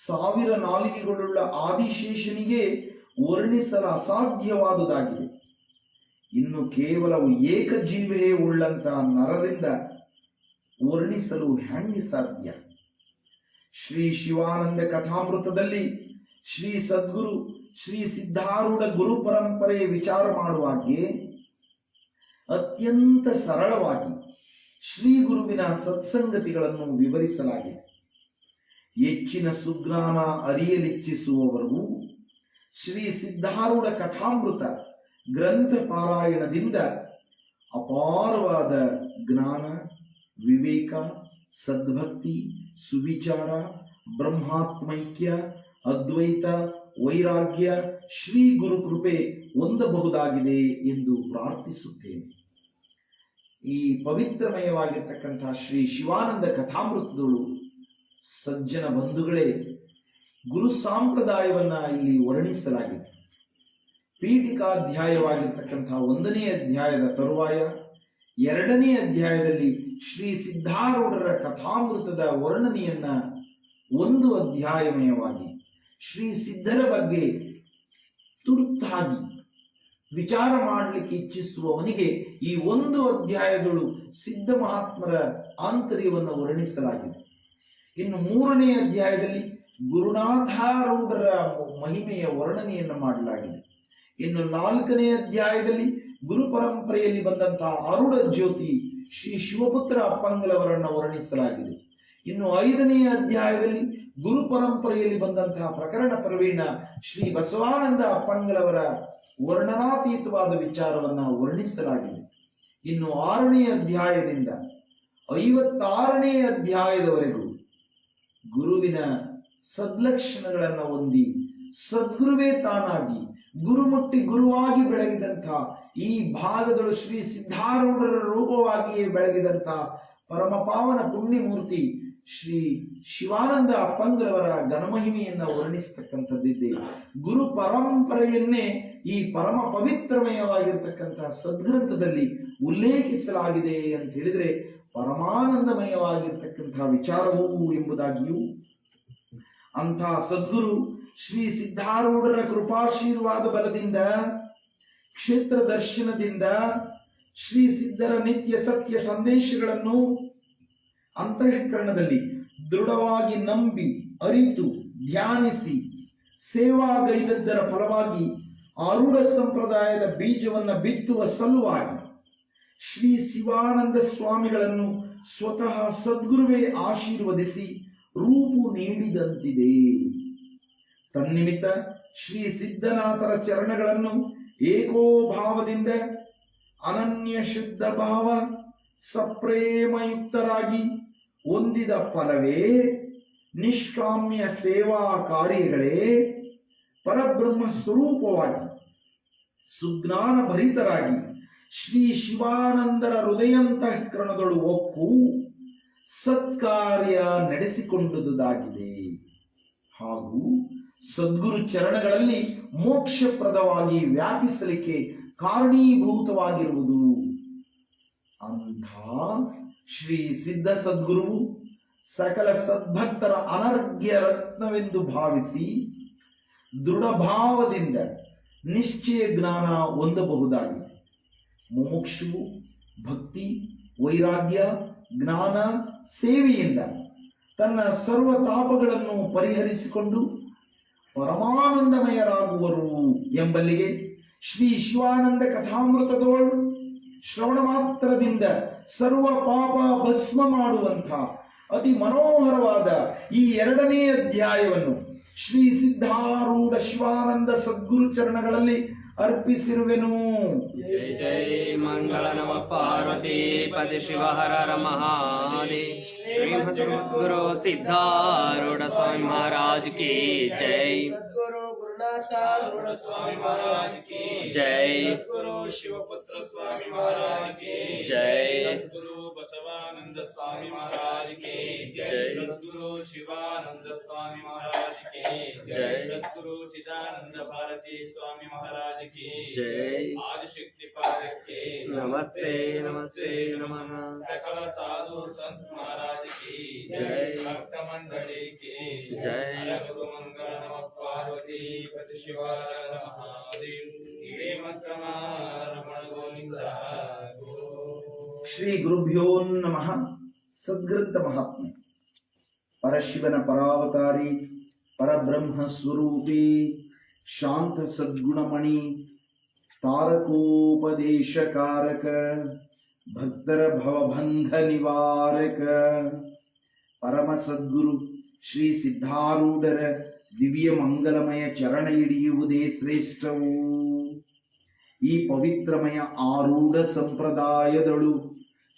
1000 ನಾಲಿಗೆಗಳುಳ್ಳ ಆದಿಶೇಷನಿಗೆ ವರ್ಣಿಸಲು ಅಸಾಧ್ಯವಾದುದಾಗಿದೆ. ಇನ್ನು ಕೇವಲ ಏಕಜೀವೇ ಉಳ್ಳಂತಹ ನರರಿಂದ ವರ್ಣಿಸಲು ಹೆಂಗೆ ಸಾಧ್ಯ? ಶ್ರೀ ಶಿವಾನಂದ ಕಥಾಮೃತದಲ್ಲಿ ಶ್ರೀ ಸದ್ಗುರು ಶ್ರೀ ಸಿದ್ಧಾರೂಢ ಗುರು ಪರಂಪರೆ ವಿಚಾರ ಮಾಡುವಾಗೆ ಅತ್ಯಂತ ಸರಳವಾಗಿ ಶ್ರೀ ಗುರುವಿನ ಸತ್ಸಂಗತಿಗಳನ್ನು ವಿವರಿಸಲಾಗಿದೆ. ಹೆಚ್ಚಿನ ಸುಜ್ಞಾನ ಅರಿಯಲಿಚ್ಛಿಸುವವರೆಗೂ ಶ್ರೀ ಸಿದ್ಧಾರೂಢ ಕಥಾಮೃತ ಗ್ರಂಥ ಪಾರಾಯಣದಿಂದ ಅಪಾರವಾದ ಜ್ಞಾನ, ವಿವೇಕ, ಸದ್ಭಕ್ತಿ, ಸುವಿಚಾರ, ಬ್ರಹ್ಮಾತ್ಮೈಕ್ಯ, ಅದ್ವೈತ, ವೈರಾಗ್ಯ, ಶ್ರೀ ಗುರು ಕೃಪೆ ಹೊಂದಬಹುದಾಗಿದೆ ಎಂದು ಪ್ರಾರ್ಥಿಸುತ್ತೇನೆ. ಈ ಪವಿತ್ರಮಯವಾಗಿರ್ತಕ್ಕಂತಹ ಶ್ರೀ ಶಿವಾನಂದ ಕಥಾಮೃತಗಳು ಸಜ್ಜನ ಬಂಧುಗಳೇ, ಗುರು ಸಂಪ್ರದಾಯವನ್ನ ಇಲ್ಲಿ ವರ್ಣಿಸಲಾಗಿದೆ. ಪೀಠಿಕಾಧ್ಯಾಯವಾಗಿರ್ತಕ್ಕಂತಹ 1ನೇ ಅಧ್ಯಾಯದ ತರುವಾಯ 2ನೇ ಅಧ್ಯಾಯದಲ್ಲಿ ಶ್ರೀ ಸಿದ್ಧಾರೂಢರ ಕಥಾಮೃತದ ವರ್ಣನೆಯನ್ನ ಒಂದು ಅಧ್ಯಾಯಮಯವಾಗಿ ಶ್ರೀ ಸಿದ್ಧರ ಬಗ್ಗೆ ತುರ್ತಾಗಿ ವಿಚಾರ ಮಾಡಲಿಕ್ಕೆ ಇಚ್ಛಿಸುವವನಿಗೆ ಈ ಒಂದು ಅಧ್ಯಾಯಗಳು ಸಿದ್ಧ ಮಹಾತ್ಮರ ಆಂತರ್ಯವನ್ನು ವರ್ಣಿಸಲಾಗಿದೆ. ಇನ್ನು 3ನೇ ಅಧ್ಯಾಯದಲ್ಲಿ ಗುರುನಾಥಾರೂಢರ ಮಹಿಮೆಯ ವರ್ಣನೆಯನ್ನು ಮಾಡಲಾಗಿದೆ. ಇನ್ನು 4ನೇ ಅಧ್ಯಾಯದಲ್ಲಿ ಗುರು ಪರಂಪರೆಯಲ್ಲಿ ಬಂದಂತಹ ಆರೂಢ ಜ್ಯೋತಿ ಶ್ರೀ ಶಿವಪುತ್ರ ಅಪ್ಪಂಗಲವರನ್ನು ವರ್ಣಿಸಲಾಗಿದೆ. ಇನ್ನು 5ನೇ ಅಧ್ಯಾಯದಲ್ಲಿ ಗುರು ಪರಂಪರೆಯಲ್ಲಿ ಬಂದಂತಹ ಪ್ರಕರಣ ಪ್ರವೀಣ ಶ್ರೀ ಬಸವಾನಂದ ಅಪ್ಪಂಗಲವರ ವರ್ಣನಾತೀತವಾದ ವಿಚಾರವನ್ನ ವರ್ಣಿಸಲಾಗಿದೆ. ಇನ್ನು 6ನೇ ಅಧ್ಯಾಯದಿಂದ 56ನೇ ಅಧ್ಯಾಯದವರೆಗೂ ಗುರುವಿನ ಸದ್ಲಕ್ಷಣಗಳನ್ನು ಹೊಂದಿ ಸದ್ಗುರುವೇ ತಾನಾಗಿ ಗುರುಮುಟ್ಟಿ ಗುರುವಾಗಿ ಬೆಳಗಿದಂತಹ ಈ ಭಾಗದಳು ಶ್ರೀ ಸಿದ್ಧಾರೂಢರ ರೂಪವಾಗಿಯೇ ಬೆಳಗಿದಂತಹ ಪರಮಪಾವನ ಪುಣ್ಯಮೂರ್ತಿ ಶ್ರೀ ಶಿವಾನಂದ ಅಪ್ಪಂಗರವರ ಘನಮಹಿಮೆಯನ್ನು ವರ್ಣಿಸ್ತಕ್ಕಂಥದ್ದಿದೆ. ಗುರು ಪರಂಪರೆಯನ್ನೇ ಈ ಪರಮ ಪವಿತ್ರಮಯವಾಗಿರ್ತಕ್ಕಂತಹ ಸದ್ಗ್ರಂಥದಲ್ಲಿ ಉಲ್ಲೇಖಿಸಲಾಗಿದೆ ಅಂತ ಹೇಳಿದ್ರೆ ಪರಮಾನಂದಮಯವಾಗಿರ್ತಕ್ಕಂತಹ ವಿಚಾರವೂ ಎಂಬುದಾಗಿಯೂ ಅಂತಹ ಸದ್ಗುರು ಶ್ರೀ ಸಿದ್ಧಾರೂಢರ ಕೃಪಾಶೀರ್ವಾದ ಬಲದಿಂದ, ಕ್ಷೇತ್ರ ದರ್ಶನದಿಂದ ಶ್ರೀ ಸಿದ್ಧರ ನಿತ್ಯ ಸತ್ಯ ಸಂದೇಶಗಳನ್ನು ಅಂತಃಕರಣದಲ್ಲಿ ದೃಢವಾಗಿ ನಂಬಿ ಅರಿತು ಧ್ಯಾನಿಸಿ ಸೇವಾಗೈದದ್ದರ ಫಲವಾಗಿ ಆರೂಢ ಸಂಪ್ರದಾಯದ ಬೀಜವನ್ನು ಬಿತ್ತುವ ಸಲುವಾಗಿ ಶ್ರೀ ಶಿವಾನಂದ ಸ್ವಾಮಿಗಳನ್ನು ಸ್ವತಃ ಸದ್ಗುರುವೇ ಆಶೀರ್ವದಿಸಿ ರೂಪು ನೀಡಿದಂತಿದೆ. ತನ್ನಿಮಿತ್ತ ಶ್ರೀ ಸಿದ್ಧನಾಥರ ಚರಣಗಳನ್ನು ಏಕೋಭಾವದಿಂದ ಅನನ್ಯ ಶುದ್ಧ ಭಾವ ಸಪ್ರೇಮಯುಕ್ತರಾಗಿ ಹೊಂದಿದ ಫಲವೇ ನಿಷ್ಕಾಮ್ಯ ಸೇವಾ ಕಾರ್ಯಗಳೇ ಪರಬ್ರಹ್ಮ ಸ್ವರೂಪವಾಗಿ ಸುಜ್ಞಾನ ಭರಿತರಾಗಿ ಶ್ರೀ ಶಿವಾನಂದರ ಹೃದಯಾಂತಃಕರಣದಳು ಒಕ್ಕು ಸತ್ಕಾರ್ಯ ನಡೆಸಿಕೊಂಡುದಾಗಿದೆ. ಹಾಗೂ ಸದ್ಗುರು ಚರಣಗಳಲ್ಲಿ ಮೋಕ್ಷಪ್ರದವಾಗಿ ವ್ಯಾಪಿಸಲಿಕ್ಕೆ ಕಾರಣೀಭೂತವಾಗಿರುವುದು. ಅಂಥ ಶ್ರೀ ಸಿದ್ಧ ಸದ್ಗುರುವು ಸಕಲ ಸದ್ಭಕ್ತರ ಅನರ್ಘ್ಯ ರತ್ನವೆಂದು ಭಾವಿಸಿ ದೃಢಭಾವದಿಂದ ನಿಶ್ಚಯ ಜ್ಞಾನ ಹೊಂದಬಹುದಾಗಿದೆ. ಮುಮುಕ್ಷುವು ಭಕ್ತಿ, ವೈರಾಗ್ಯ, ಜ್ಞಾನ, ಸೇವೆಯಿಂದ ತನ್ನ ಸರ್ವ ತಾಪಗಳನ್ನು ಪರಿಹರಿಸಿಕೊಂಡು ಪರಮಾನಂದಮಯರಾಗುವರು ಎಂಬಲ್ಲಿಗೆ ಶ್ರೀ ಶಿವಾನಂದ ಕಥಾಮೃತದೋಳು ಶ್ರವಣ ಮಾತ್ರದಿಂದ ಸರ್ವ ಪಾಪ ಭಸ್ಮ ಮಾಡುವಂಥ ಅತಿ ಮನೋಹರವಾದ ಈ 2ನೇ ಅಧ್ಯಾಯವನ್ನು ಶ್ರೀ ಸಿದ್ಧಾರೂಢ ಶಿವಾನಂದ ಸದ್ಗುರು ಚರಣಗಳಲ್ಲಿ ಅರ್ಪಿಸಿರುವೆನು. ಜೈ ಜೈ ಮಂಗಳ ನಮ ಪಾರ್ವತಿ ಪತಿ ಶಿವ ಹರ ಹರ ಮಹಾದೇವ್. ಶ್ರೀಮದ್ ಗುರು ಸಿದ್ಧಾರೂಢ ಸ್ವಾಮಿ ಮಹಾರಾಜ್ ಕಿ ಜೈ. ಸದ್ಗುರು ಗುರುನಾಥ ರೂಢ ಸ್ವಾಮಿ ಮಹಾರಾಜ್ ಕಿ ಜೈ. ಸದ್ಗುರು ಶಿವಪುತ್ರ ಸ್ವಾಮಿ ಮಹಾರಾಜ್ ಕಿ ಜೈ. ಸದ್ಗುರು ಬಸವಾನಂದ ಸ್ವಾಮಿ ಮಹಾರಾಜ್ ಕಿ ಜೈ. ಸದ್ಗುರು ಶಿವಾನಂದ ಸ್ವಾಮಿ ಮಹಾರಾಜ್ ಕಿ ಜೈ. ಸದ್ಗುರು ಚಿದಾನಂದ ಭಾರತಿ ಸ್ವಾಮಿ ಮಹಾರಾಜ್ ಕಿ ಜೈ. ಆದಿಶಕ್ತಿ ಪಾದಕ್ಕೆ ನಮಸ್ತೆ ನಮಸ್ತೆ ನಮಃ. ಸಕಲ ಸಾಧು ಸಂತ ಮಹಾರಾಜ್ ಕಿ ಜೈ. ಭಕ್ತ ಮಂಡಳಿ ಕಿ ಜೈ. ಗುರು ಮಂಗಳ ನಮ ಪಾರ್ವತಿ ಪತಿ ಶಿವ ಮಹಾದೇವ್. ಶ್ರೀಮದ್ ರಮಣ ಗೋವಿಂದ ಶ್ರೀ ಗುರುಭ್ಯೋ ನಮಃ. ಸದ್ಗ್ರಂಥ ಮಹಾತ್ಮೆ ಪರಶಿವನ ಪರಾವತಾರಿ ಪರಬ್ರಹ್ಮ ಸ್ವರೂಪಿ ಶಾಂತ ಸದ್ಗುಣಮಣಿ ತಾರಕೋಪದೇಶಕಾರಕ ಭಕ್ತರ ಭವಬಂಧ ನಿವಾರಕ ಪರಮ ಸದ್ಗುರು ಶ್ರೀ ಸಿದ್ಧಾರೂಢರ ದಿವ್ಯ ಮಂಗಲಮಯ ಚರಣ ಹಿಡಿಯುವುದೇ ಶ್ರೇಷ್ಠವು. ಈ ಪವಿತ್ರಮಯ ಆರೂಢ ಸಂಪ್ರದಾಯದಳು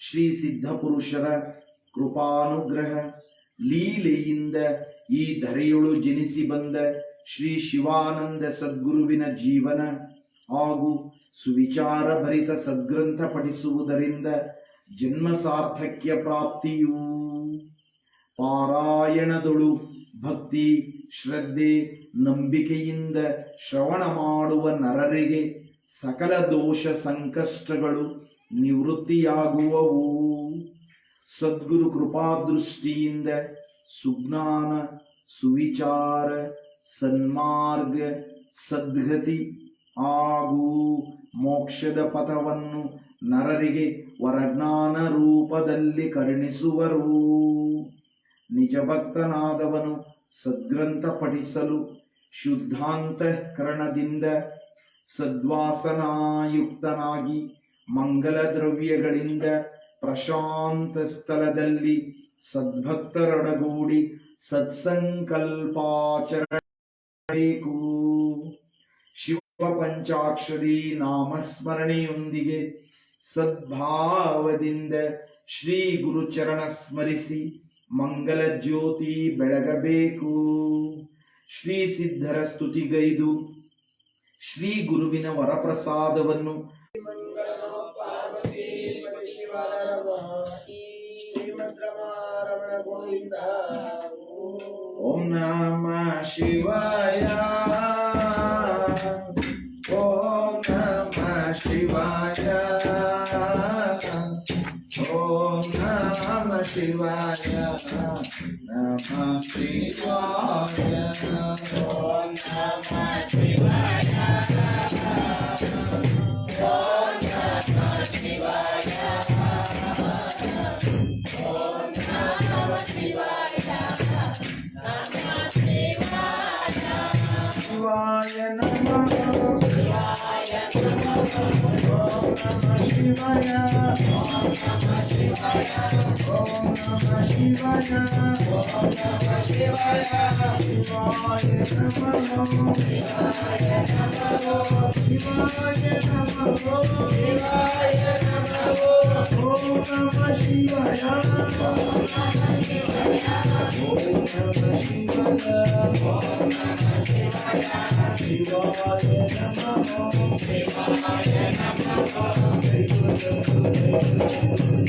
ಶ್ರೀ ಸಿದ್ಧಪುರುಷರ ಕೃಪಾನುಗ್ರಹ ಲೀಲೆಯಿಂದ ಈ ಧರೆಯೊಳು ಜನಿಸಿ ಬಂದ ಶ್ರೀ ಶಿವಾನಂದ ಸದ್ಗುರುವಿನ ಜೀವನ ಹಾಗೂ ಸುವಿಚಾರ ಭರಿತ ಸದ್ಗ್ರಂಥ ಪಠಿಸುವುದರಿಂದ ಜನ್ಮ ಸಾರ್ಥಕ್ಯ ಪ್ರಾಪ್ತಿಯೂ. ಪಾರಾಯಣದೊಳು ಭಕ್ತಿ ಶ್ರದ್ಧೆ ನಂಬಿಕೆಯಿಂದ ಶ್ರವಣ ಮಾಡುವ ನರರಿಗೆ ಸಕಲ ದೋಷ ಸಂಕಷ್ಟಗಳು ನಿವೃತ್ತಿಯಾಗುವವು. ಸದ್ಗುರು ಕೃಪಾದೃಷ್ಟಿಯಿಂದ ಸುಜ್ಞಾನ ಸುವಿಚಾರ ಸನ್ಮಾರ್ಗ ಸದ್ಗತಿ ಹಾಗೂ ಮೋಕ್ಷದ ಪಥವನ್ನು ನರರಿಗೆ ವರಜ್ಞಾನ ರೂಪದಲ್ಲಿ ಕರುಣಿಸುವರು. ನಿಜ ಭಕ್ತನಾದವನು ಸದ್ಗ್ರಂಥ ಪಠಿಸಲು ಶುದ್ಧಾಂತಃಕರಣದಿಂದ ಸದ್ವಾಸನಾಯುಕ್ತನಾಗಿ ಮಂಗಲ ದ್ರವ್ಯಗಳಿಂದ ಪ್ರಶಾಂತ ಸ್ಥಳದಲ್ಲಿ ಸದ್ಭಕ್ತರೊಡಗೂಡಿ ಸತ್ಸಂಕಲ್ಪಾಚರಣೆಬೇಕು. ಶಿವ ಪಂಚಾಕ್ಷರಿ ನಾಮಸ್ಮರಣೆಯೊಂದಿಗೆ ಸದ್ಭಾವದಿಂದ ಶ್ರೀ ಗುರುಚರಣ ಸ್ಮರಿಸಿ ಮಂಗಲ ಜ್ಯೋತಿ ಬೆಳಗಬೇಕು. ಶ್ರೀ ಸಿದ್ಧರ ಸ್ತುತಿಗೈದು ಶ್ರೀ ಗುರುವಿನ ವರಪ್ರಸಾದವನ್ನು ಓಂ ನಮಃ ಶಿವಾಯ ಓಂ ನಮಃ ಶಿವಾಯ ಓಂ ನಮಃ ಶಿವಾಯ ನಮಃ ಶಿವಾಯ ಓಂ ನಮಃ ಶಿವಾಯ ಓಂ ನಮಃ ಶಿವಾಯ ಓಂ ನಮಃ ಶಿವಾಯ ಶಿವಾಯ ನಮಃ ಶಿವಾಯ ಓಂ ನಮಃ ಶಿವಾಯ ಓಂ ನಮಃ ಶಿವಾಯ ಓಂ ನಮಃ ಶಿವಾಯ ಓಂ ನಮಃ ಶಿವಾಯ ಶಿವಾಯ ನಮಃ ಶಿವಾಯ ನಮಃ ಶಿವಾಯ ನಮಃ ಶಿವಾಯ ನಮಃ ಓಂ ನಮಃ ಶಿವಾಯ ಓಂ ನಮಃ ಶಿವಾಯ ಓಂ ನಮಃ ಶಿವಾಯ ಓಂ ನಮಃ ಶಿವಾಯ ಶಿವಾಯ ನಮಃ ಶಿವಾಯ ನಮಃ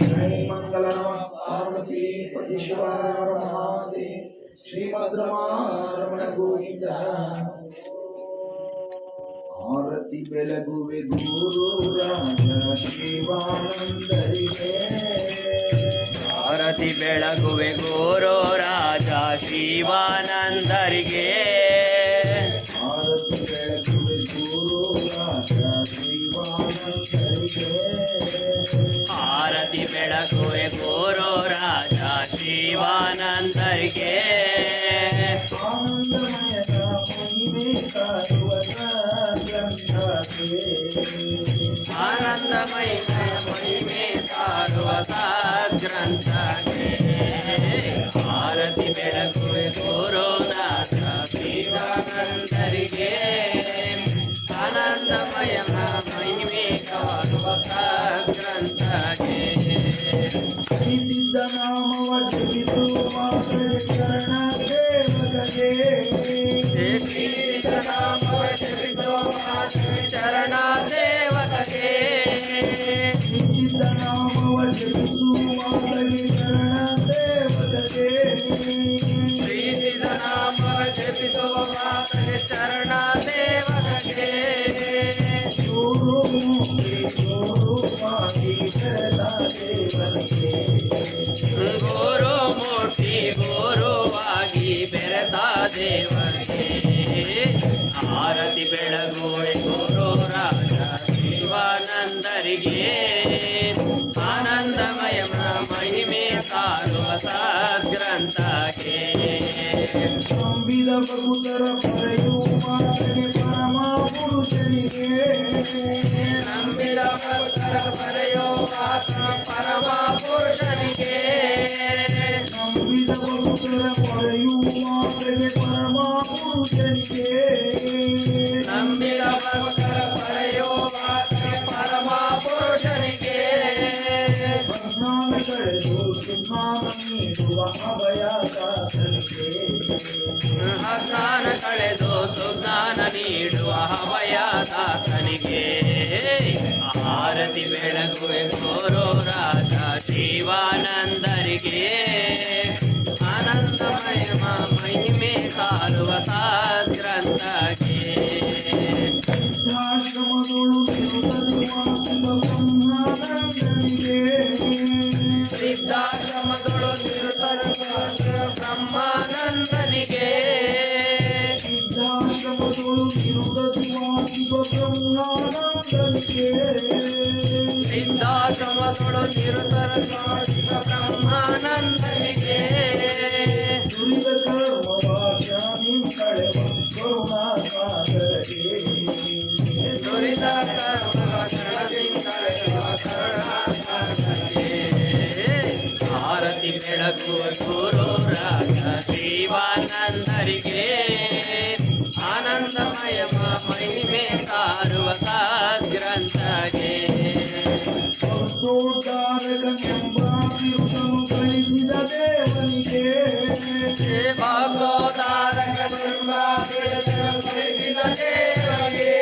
ಜೈ ಮಂಗಲ ನಮಃ ಪಾರ್ವತಿ ಪತಿ ಶಿವಾರ ಮಹಾದೇವ ಶ್ರೀಮದ್ರಮಾರಮಣ ಗೋವಿಂದ. ಆರತಿ ಬೆಳಗುವೆ ಗುರು ರಾಜ ಶಿವಾನಂದರಿಗೆ ಆರತಿ ಬೆಳಗುವೆ ಗುರು ರಾಜ ಶಿವಾನಂದರಿಗೆ ಆರತಿ ಬೆಳಗುವೆ ಗುರು ರಾಜ ಶಿವಾನಂದರಿಗೆ ಆರತಿ ಬೆಳಗುವೆ ಗುರು ರಾಜ ಶಿವಾನಂದರಿಗೆ ಆನಂದಮಯದ ಮಹಿಮೆ ಕಾಯುವ ಗ್ರಂಥಕ್ಕೆ ಆನಂದಮಯ ಮಹಿಮೆ ಸಾರುವ ಸದ್ಗ್ರಂಥಕ್ಕೆ ಆರತಿ ಬೆಳಗುವೆ ಗುರುನಾಥ ಶಿವಾನಂದರಿಗೆ ಆನಂದಮಯ ಮಹಿಮೆ ಸಾರುವ ಸದ್ಗ್ರಂಥಕ್ಕೆ ಶ್ರೀ ಸಿದ್ಧ ನಾಮವ ಜಪಿಸುವ ಚರಣ ಸೇವಕಗೆ ಶ್ರೀರಾಮ ಚರಣ ಸೇವಕಗೆ ಶ್ರೀ ಸಿದ್ಧ ನಾಮವ ಜಪಿಸುವ ಚರಣ ಸೇವಕಗೆ ಶ್ರೀ ಸಿದ್ಧನಾಮ ಜಪಿಸುವ ಮಾತಗೆ ಚರಣ ಸೇವಕಗೆ ಗುರು ಗುರುವಾಗಿ ಸದಾ ದೇವರಿಗೆ ಗುರುಮೂರ್ತಿ ಗುರುವಾಗಿ ಬೆರೆತ ದೇವರಿಗೆ ಆರತಿ ಬೆಳಗುವೆ ಗುರು ರಾಜ ಶಿವಾನಂದರಿಗೆ ಆನಂದಮಯ ಮಹಿಮೆ ಸಾರುವ ಸದ್ಗ್ರಂಥಕ್ಕೆ ನಂಬಿದ ಭಕ್ತರ ಪಡೆಯುವ ಮಾತಗೆ ಪರಮ ಪುರುಷನಿಗೆ ನಂಬಿದ ಭಕ್ತರ ಪರಯೋಗಾತ ಪರಮ ಪುರುಷನಿಗೆ ನಂಬಿದ ಭಕ್ತರ ಪೊರೆಯುವಾತಗೆ ಪರಮ ಪುರುಷನಿಗೆ ನಂಬಿದ ಭಕ್ತರ ಪರಯೋಗಾತ ಪರಮ ಪುರುಷನಿಗೆ ಅಜ್ಞಾನ ಕಳೆದು ಸುಜ್ಞಾನ ನೀಡುವ ಅಭಯದಾತನಿಗೆ ಅಜ್ಞಾನ ಕಳೆದು ಸುಜ್ಞಾನ ನೀಡುವ ಅಭಯದಾತನಿಗೆ ಆರತಿ ಬೆಳಗುವೆ ಕೋರೋ ರಾಜ ಶಿವಾನಂದರಿಗೆ ಆನಂದಮಯ ಮಹಿಮೆ ಸಾರುವ ಸದ್ಗ್ರಂಥಕ್ಕೆ ಸಿದ್ಧಾಶ್ರಮದೊಳು ನಿರುತರಿವಾಸಿದ ಬ್ರಹ್ಮಾನಂದನಿಗೆ ಸಿದ್ಧಾಶ್ರಮದೊಳು ನಿರುತರಿವಾಸಿದ ಬ್ರಹ್ಮಾನಂದನಿಗೆ ಸಿದ್ಧಾಶ್ರಮದೊಳು ನಿರುತರಿವಾಸಿದ ಬ್ರಹ್ಮಾನಂದನಿಗೆ ಸಿದ್ಧಾಶ್ರಮದೊಳು ನಿರುತರಿವಾಸಿದ ಬ್ರಹ್ಮಾನಂದನಿಗೆ ದುರಿದ ಕರ್ಮವಾಚಾಮಿ ಕಳೆವ ಕರುಣಾಸಾಗರಗೆ ದುರಿತ ಆರತಿ ಬೆಳಗುವ ಗುರು ರಾಜ ಶಿವಾನಂದರಿಗೆ ಆನಂದಮಯ ಮಹಿಮೆ ಸಾರುವ ಸದ್ಗ್ರಂಥಗೆ ಭಕ್ತೋದ್ಧಾರಕನೆಂಬ ಬಿರುದನು ಗಳಿಸಿದ ದೇವನಿಗೆ ಭಕ್ತೋದ್ಧಾರಕನೆಂಬ ಬಿರುದನು ಗಳಿಸಿದ ದೇವನಿಗೆ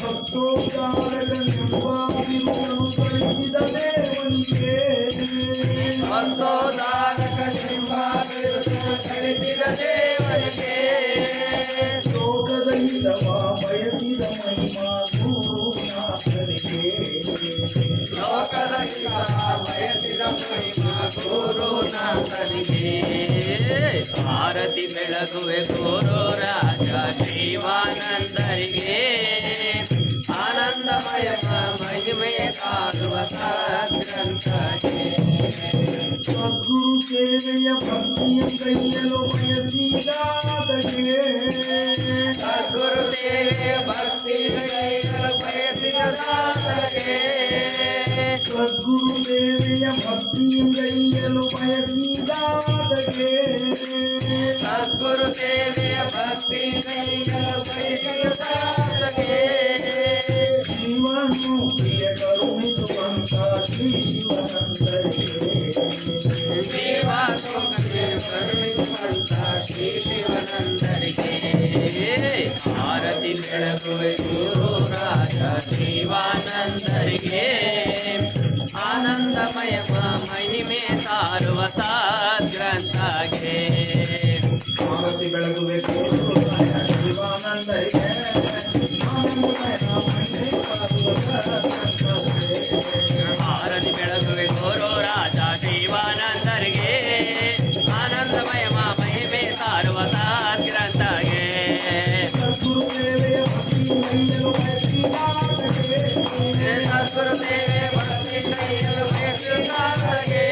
ಭಕ್ತೋದ್ಧಾರಕನೆಂಬ ಬಿರುದನು ಗಳಿಸಿದ ದೇವನಿಗೆ ಭಕ್ತೋದ್ಧಾರಕನೆಂಬ ಬಿರುದನು ಗಳಿಸಿದ ದೇವನಿಗೆ ಲೋಕದ ಹಿತವ ಬಯಸಿದ ಮಹಿಮಾ ಗುರುನಾಥನಿಗೆ ಲೋಕದ ಹಿತವ ಬಯಸಿದ ಮಹಿಮಾ ಗುರುನಾಥನಿಗೆ ಆರತಿ ಬೆಳಗುವೆ ಗುರು ರಾಜ ಶಿವಾನಂದರಿಗೆ ಆನಂದಮಯ ಮಹಿಮೆ ಕಾಣುವ ಸದ್ಗ್ರಂಥಕ್ಕೆ ಸದ್ಗುರು ಸೇವೆಯ ಭಕ್ತಿಯ ಕೈಯಲು ಬಯಸಿದಾತಗೆ ಸದ್ಗುರು ಸೇವೆ ಭಕ್ತಿ ಕೈಗಳು ಬಯಸಿದ ದಾಸರಿಗೆ ಸದ್ಗುರು ಸೇವೆಯ ಭಕ್ತಿಯ ಕೈಯಲು ಬಯಸಿದಾತಗೆ ಸದ್ಗುರು ಸೇವೆಯ ಭಕ್ತಿ ಕೈಗಳು ಬಯಸಿದ ದಾಸರಿಗೆ ಶಿವನು ಪ್ರಿಯ ಕರುಣಿಸುವಂತ ಶ್ರೀ ಶಿವನಂದರಿಗೆ ಕರುಣಿಸುವಂತ ಶ್ರೀ ಶಿವನಂದರಿಗೆ ಆರತಿ ಬೆಳಗುವೆ ಗುರು ರಾಜ ಶಿವಾನಂದರಿಗೆ ಆನಂದಮಯ ಮಹಿಮೆ ಸಾರುವ ಸದ್ಗ್ರಂಥಗೆ ಆರತಿ ಬೆಳಗುವೆ ಶಿವಾನಂದರಿಗೆ ಆರತಿ ಬೆಳಗುವೆ ಗುರು ರಾಜ ಶಿವಾನಂದರಿಗೆ ಆನಂದಮಯ ಮಹಿಮೆ ಸಾರುವ ಸದ್ಗ್ರಂಥಗೆ ಸದ್ಗುರು ಸೇವೆಯ ಭಕ್ತಿ ಕೈಯಲು ಬಯಸಿದಾತಗೆ ಸದ್ಗುರು ಸೇವೆ ಭಕ್ತಿ ಕೈಯಲು ಬಯಸಿದಾತಗೆ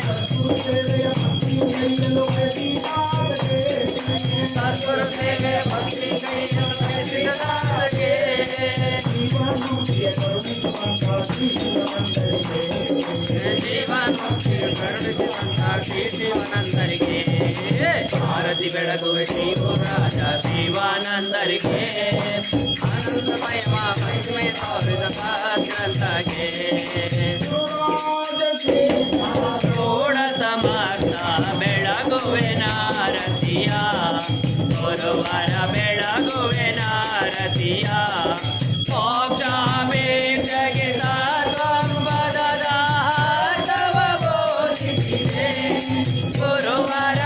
ಸದ್ಗುರು ಸೇವೆಯ ಭಕ್ತಿ ಕೈಯಲು ಬಯಸಿದಾತಗೆ ಸದ್ಗುರು ಸೇವೆ ಭಕ್ತಿ ಕೈಯಲು ಬಯಸಿದಾತಗೆ ಶಿವನು ಪ್ರಿಯ ಕರುಣಿಸುವಂತ ಶ್ರೀ ಶಿವನಂದರಿಗೆ ಕರುಣಿಸುವಂತ ಶ್ರೀ ಶಿವಾನಂದರಿಗೆ ಆರತಿ ಬೆಳಗುವೆ ಶ್ರೀ ರಾಜ ಶಿವಾನಂದರಿಗೆ ಆನಂದಮಯ ಮಹಿಮೆ ಸಾವಿರ ಸದ್ಗ್ರಂಥಗೆ ಷೋಡ ಸಮರ್ಥ ಬೆಳಗುವೆ ನಾರತಿಯ ಗುರುವಾರ ಬೆಳಗುವೆ ನಾರತಿಯ ಮೋಕ್ಷಾಪೇಕ್ಷೆಗೆ ತತ್ವಪದದ ತವ ಬೋಧಿಸಿದೆ ಗುರುವಾರ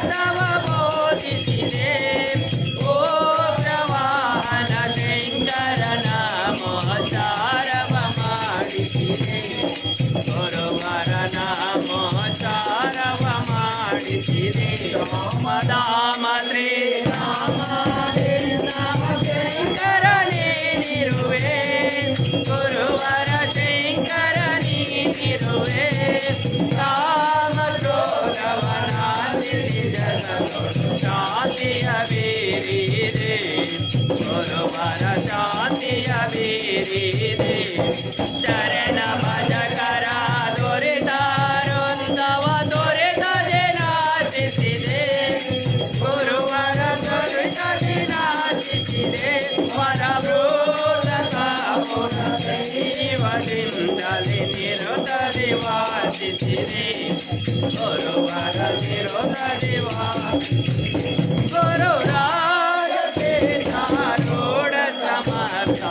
ತವ ಬೋಧಿಸಿದೆ ಓ ಪ್ರವಾಹನ ಶಂಕರನ ಮೋಚಾರವ ಮಾಡಿಸಿದೆ ಗುರುವಾರನ ಮೋಚಾರವ ಮಾಡಿಸಿದೆ ರಾಮಧಾಮ ಶ್ರೀ ರಾಮ ಶಂಕರನೇನಿರುವೆ ಗುರುವರ ಶಂಕರನೇನಿರುವೆ ರಾಮ ಶ್ರೋತವನಾದಿರಿ ಜನ ಶಾಂತಿಯ ಬೀರಿದೆ ಗುರುವರ ಶಾಂತಿಯ ಬೀರಿದೆ ಗುರುರಾಯ ಕೇತಾರೂಢ ಸಮರ್ಥ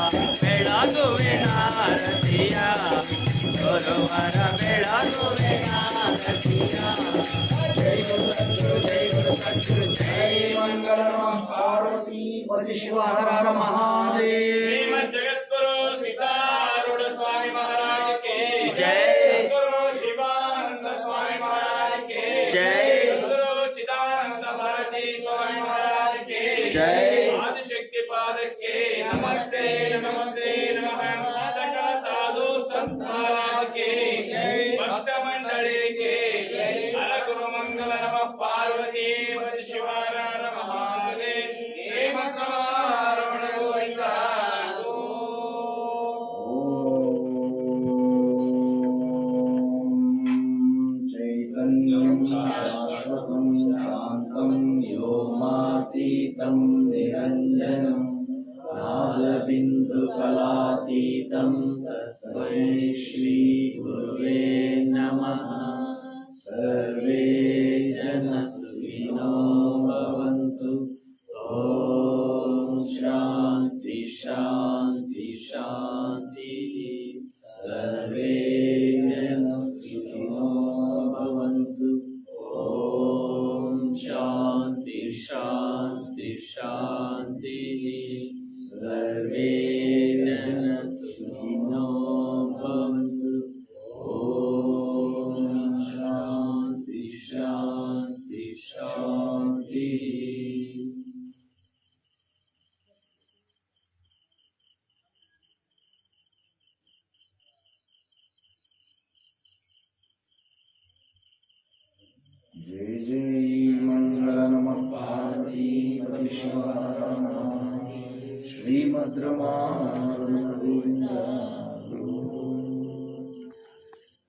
ಬೆಳಗುವಿನಾರತಿಯ ಗುರುವರ ಬೆಳಗುವಿನಾರತಿಯ जय गुरु सद्गुरु जय गुरु सद्गुरु जय मंगल नमः पार्वती पति शिव हर हर महादेव श्रीमद् जगद्गुरु सिद्धारूढ़ स्वामी महाराज के जय। गुरु शिवानंद स्वामी महाराज के जय। गुरु चिदानंद भारती स्वामी महाराज के जय। आदिशक्ति पाद के नमस्ते नमस्ते नमः सकल साधु संत महाराज के भक्त मंडली के हर गुरु मंगल नमः पार्वती पति शिव हर हर महादेव श्रीमद् रमण गोविंद चैतन्यं शाश्वतं शान्तं व्योमातीतं निरञ्जनं नादबिन्दुकलातीतं तस्मै श्रीगुरुवे नमः। सर्वे जनाः सुखिनो भवन्तु। ॐ शान्ति शान्ति शान्तिः। सर्वे जनाः सुखिनो भवन्तु। ॐ शान्ति शान्ति शान्तिः। सर्वे जनाः सुखिनो भवन्तु। ॐ शान्ति शान्ति शान्तिः। जय जय मंगल नमः पार्वती पति शिव हर हर महादेव। श्रीमद् रमानंद